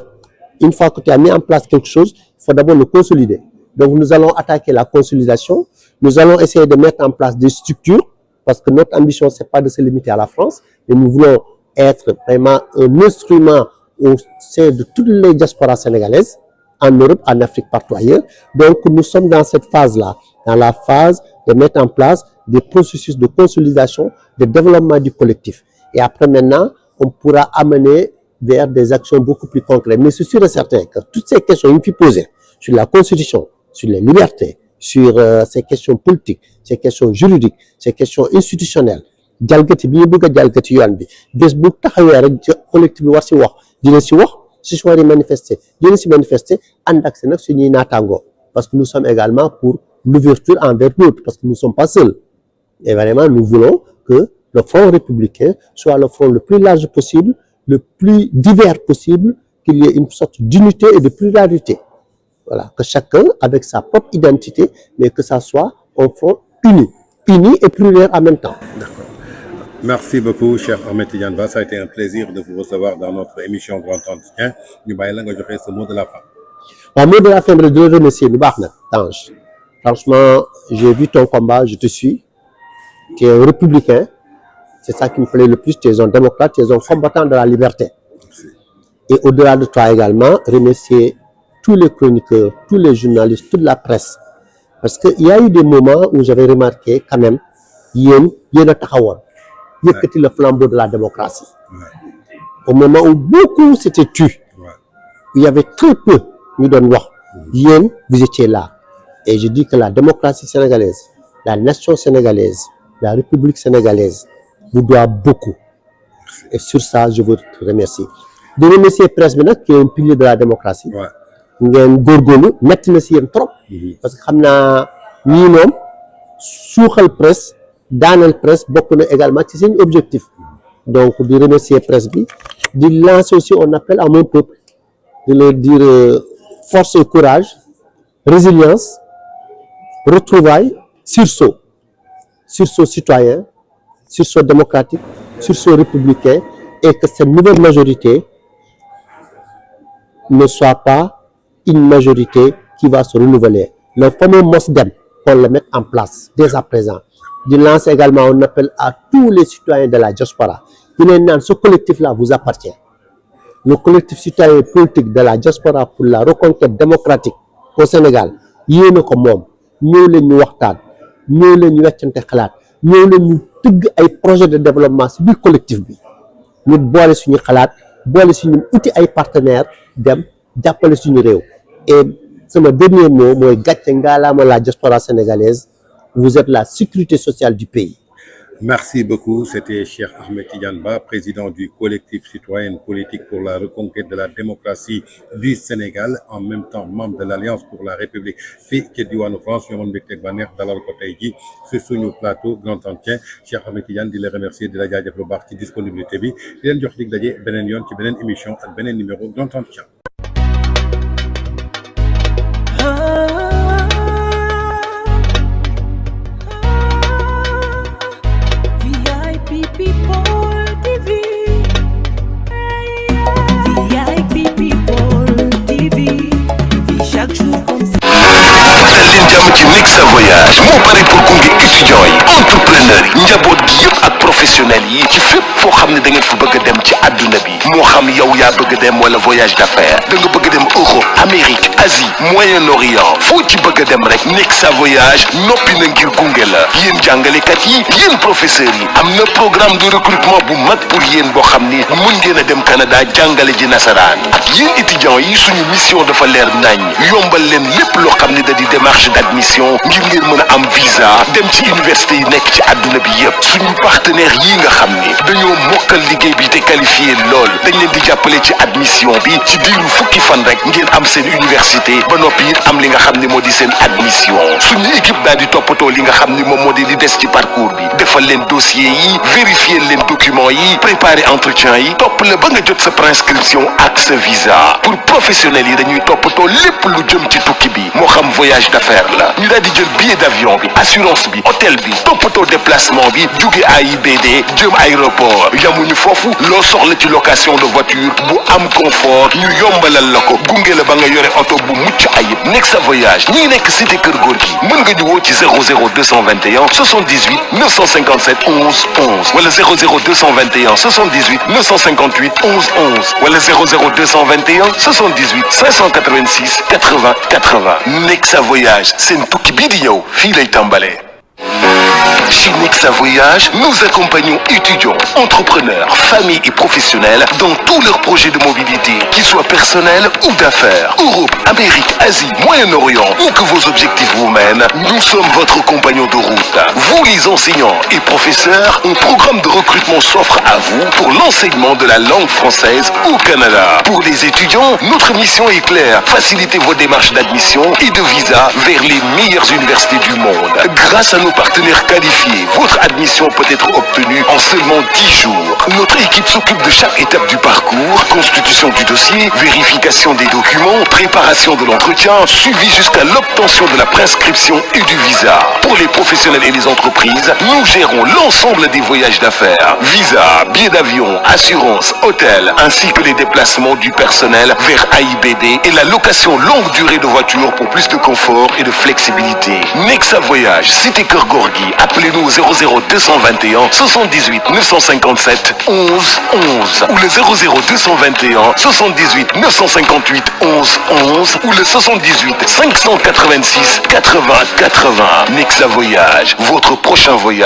une fois que tu as mis en place quelque chose il faut d'abord le consolider donc nous allons attaquer la consolidation nous allons essayer de mettre en place des structures parce que notre ambition c'est pas de se limiter à la France mais nous voulons être vraiment un instrument au sein de toutes les diasporas sénégalaises, en Europe, en Afrique, partout ailleurs. Donc, nous sommes dans cette phase-là, dans la phase de mettre en place des processus de consolidation, de développement du collectif. Et après, maintenant, on pourra amener vers des actions beaucoup plus concrètes. Mais c'est sûr et certain que toutes ces questions une fois posées sur la Constitution, sur les libertés, sur ces questions politiques, ces questions juridiques, ces questions institutionnelles, jalgati bi ñu bëgg a jalgati yoon bi bés bu taxawee rek collectif bi war si wax dina si wax si soirée manifester dina si manifester ànd ak si nag suñuy naataangoo parce que nous sommes également pour l'ouverture envers l'autre parce que nous ne sommes pas seuls et vraiment nous voulons que le front républicain soit le front le plus large possible, le plus divers possible, qu'il y ait une sorte d'unité et de pluralité. Voilà, que chacun avec sa propre identité, mais que ça soit un front uni et pluriel en même temps. D'accord. Merci beaucoup, cher Ahmed Tidiane Ba. Ça a été un plaisir de vous recevoir dans notre émission Grand Entretien. Ñu bàyyi la nga joxe ce mot de la fin. waaw mot de la fin bi de le remercier bu baax nag Tange. Franchement, j'ai vu ton combat, je te suis. Tu es un républicain. C'est ça qui me plaît le plus. Tu es un démocrate, tu es un combattant de la liberté. Merci. Et au-delà de toi également, remercier tous les chroniqueurs, tous les journalistes, toute la presse. Parce qu'il y a eu des moments où j'avais remarqué quand même, yéen a taxawoon yëkkati le flambeau de la démocratie. Au moment où beaucoup s'étaient tus, il y avait très peu ñu doon wax. Yéen, vous étiez là. Et je dis que la démocratie sénégalaise, la nation sénégalaise, la République sénégalaise vous doit beaucoup. Et sur ça, je vous remercie. De remercier presse bi nag qui est un pilier de la démocratie. ngeen góorgóorlu metti na si yéen trop. parce que xam naa ñii moom suuxal presse daaneel presse bokk na également ci seen objectif. donc di remercier presse bi di lancer aussi un appel à mon peuple de leur dire force et courage, résilience, retrouvailles, sursaut citoyen, sursaut démocratique, sursaut républicain, et que cette nouvelle majorité ne soit pas une majorité qui va se renouveler. Le fameux MOSDEM, qu'on le mette en place dès à présent. Je lance également un appel à tous les citoyens de la diaspora. Ce collectif-là vous appartient. Le collectif citoyen politique de la diaspora pour la reconquête démocratique au Sénégal, yéen a ko moom ñëw leen ñu waxtaan ñëw leen ñu weccante xalaat ñëw leen ñu tëgg ay projet de développement ci biir collectif bi ñu boole suñu xalaat boole suñu uti ay partenaires dem jàppale suñu réew. Et sama dernier mot mooy gàcce ngaalaama la diaspora sénégalaise, vous êtes la sécurité sociale du pays. Merci beaucoup. C'était Cheikh Ahmed Tidiane Ba, président du collectif citoyen politique pour la reconquête de la démocratie du Sénégal, en même temps membre de l'Alliance pour la République fii ci diwaanu France. ñoo mën mbégteeg bànneex dalal ko tey jii sur suñu plateau Grand Entretien. Cheikh Ahmed Tidiane di la remercier di la jaajëf lu baax ci disponibilité bi di leen jox dig daje beneen yoon ci beneen émission ak beneen numéro Grand Entretien. VIP People TV, chaque jour comme ça. Voyage moo pare pour gunge étudiants yi entrepreneurs yi njaboot gi yëpp ak professionnels yi ci fépp foo xam ne da ngeen fa bëgg a dem ci àdduna bi moo xam yow yaa bëgg a dem wala voyage d'affaires da nga bëgg a dem Europe Amérique Asie Moyen-Orient foo ci bëgg a dem rek Nexa Voyage noppi na ngir gunge la yéen jàngalekat yi yéen professeurs yi am na programme de recrutement bu mag pour yéen boo xam ni mën ngeen a dem Canada jàngale ji nasaraan ak yéen étudiants yi suñu mission dafa leer nañ yombal leen lépp loo xam ne da di démarche d'admission ngir ngeen mën a am visa dem ci université yi nekk ci àdduna bi yépp suñu partenaires yi nga xam ni dañoo mokkal liggéey bi te qualifié lool dañ leen di jàppale ci admission bi ci diiru fukki fan rek ngeen am seen université ba noppi it am li nga xam ni moo di seen admission suñu équipe daal di toppatoo li nga xam ni moom moo di li des ci parcours bi defal leen dossier yi vérifier leen documents yi préparer entretien yi topp la ba nga jot sa préinscription ak sa visa pour professionnels yi dañuy toppatoo lépp lu jëm ci tukki bi moo xam voyage d'affaires la ñu daal di jël billet d'avion bi assurance bi hôtel bi toppatoo déplacement bi jóge AIBD jëm aéroport yamuñu foofu loo soxla ci location de voiture bu am confort ñu yombalal la ko gunge la ba nga yore oto bu mucc ayib Nexa Voyage ñi ngi nekk cité Kër Gorgui mën nga ñu woo ci 00221 78 957 11 11 wala 00221 78 958 11 11 wala 00221 78 586 80 80 Nexa Voyage seen tukki bii di ñëw fii lay tàmbalee. Chez Nexa Voyage, nous accompagnons étudiants, entrepreneurs, familles et professionnels dans tous leurs projets de mobilité, qu'ils soient personnels ou d'affaires. Europe, Amérique, Asie, Moyen-Orient, où que vos objectifs vous mènent, nous sommes votre compagnon de route. Vous les enseignants et professeurs, un programme de recrutement s'offre à vous pour l'enseignement de la langue française au Canada. Pour les étudiants, notre mission est claire, faciliter vos démarches d'admission et de visa vers les meilleures universités du monde. Grâce à nos partenaires qualifiés, votre admission peut être obtenue en seulement 10 jours. Notre équipe s'occupe de chaque étape du parcours, constitution du dossier, vérification des documents, préparation de l'entretien, suivi jusqu'à l'obtention de la prescription et du visa. Pour les professionnels et les entreprises, nous gérons l'ensemble des voyages d'affaires, visa, billets d'avion, assurance, hôtel, ainsi que les déplacements du personnel vers AIBD et la location longue durée de voitures pour plus de confort et de flexibilité. Nexa Voyage, cité Kër Gorgui, appelez-nous au 00221 78 957 11 11 ou le 00221 78 958 11 11 ou le 78 586 80 80. Nexa Voyage, votre prochain voyage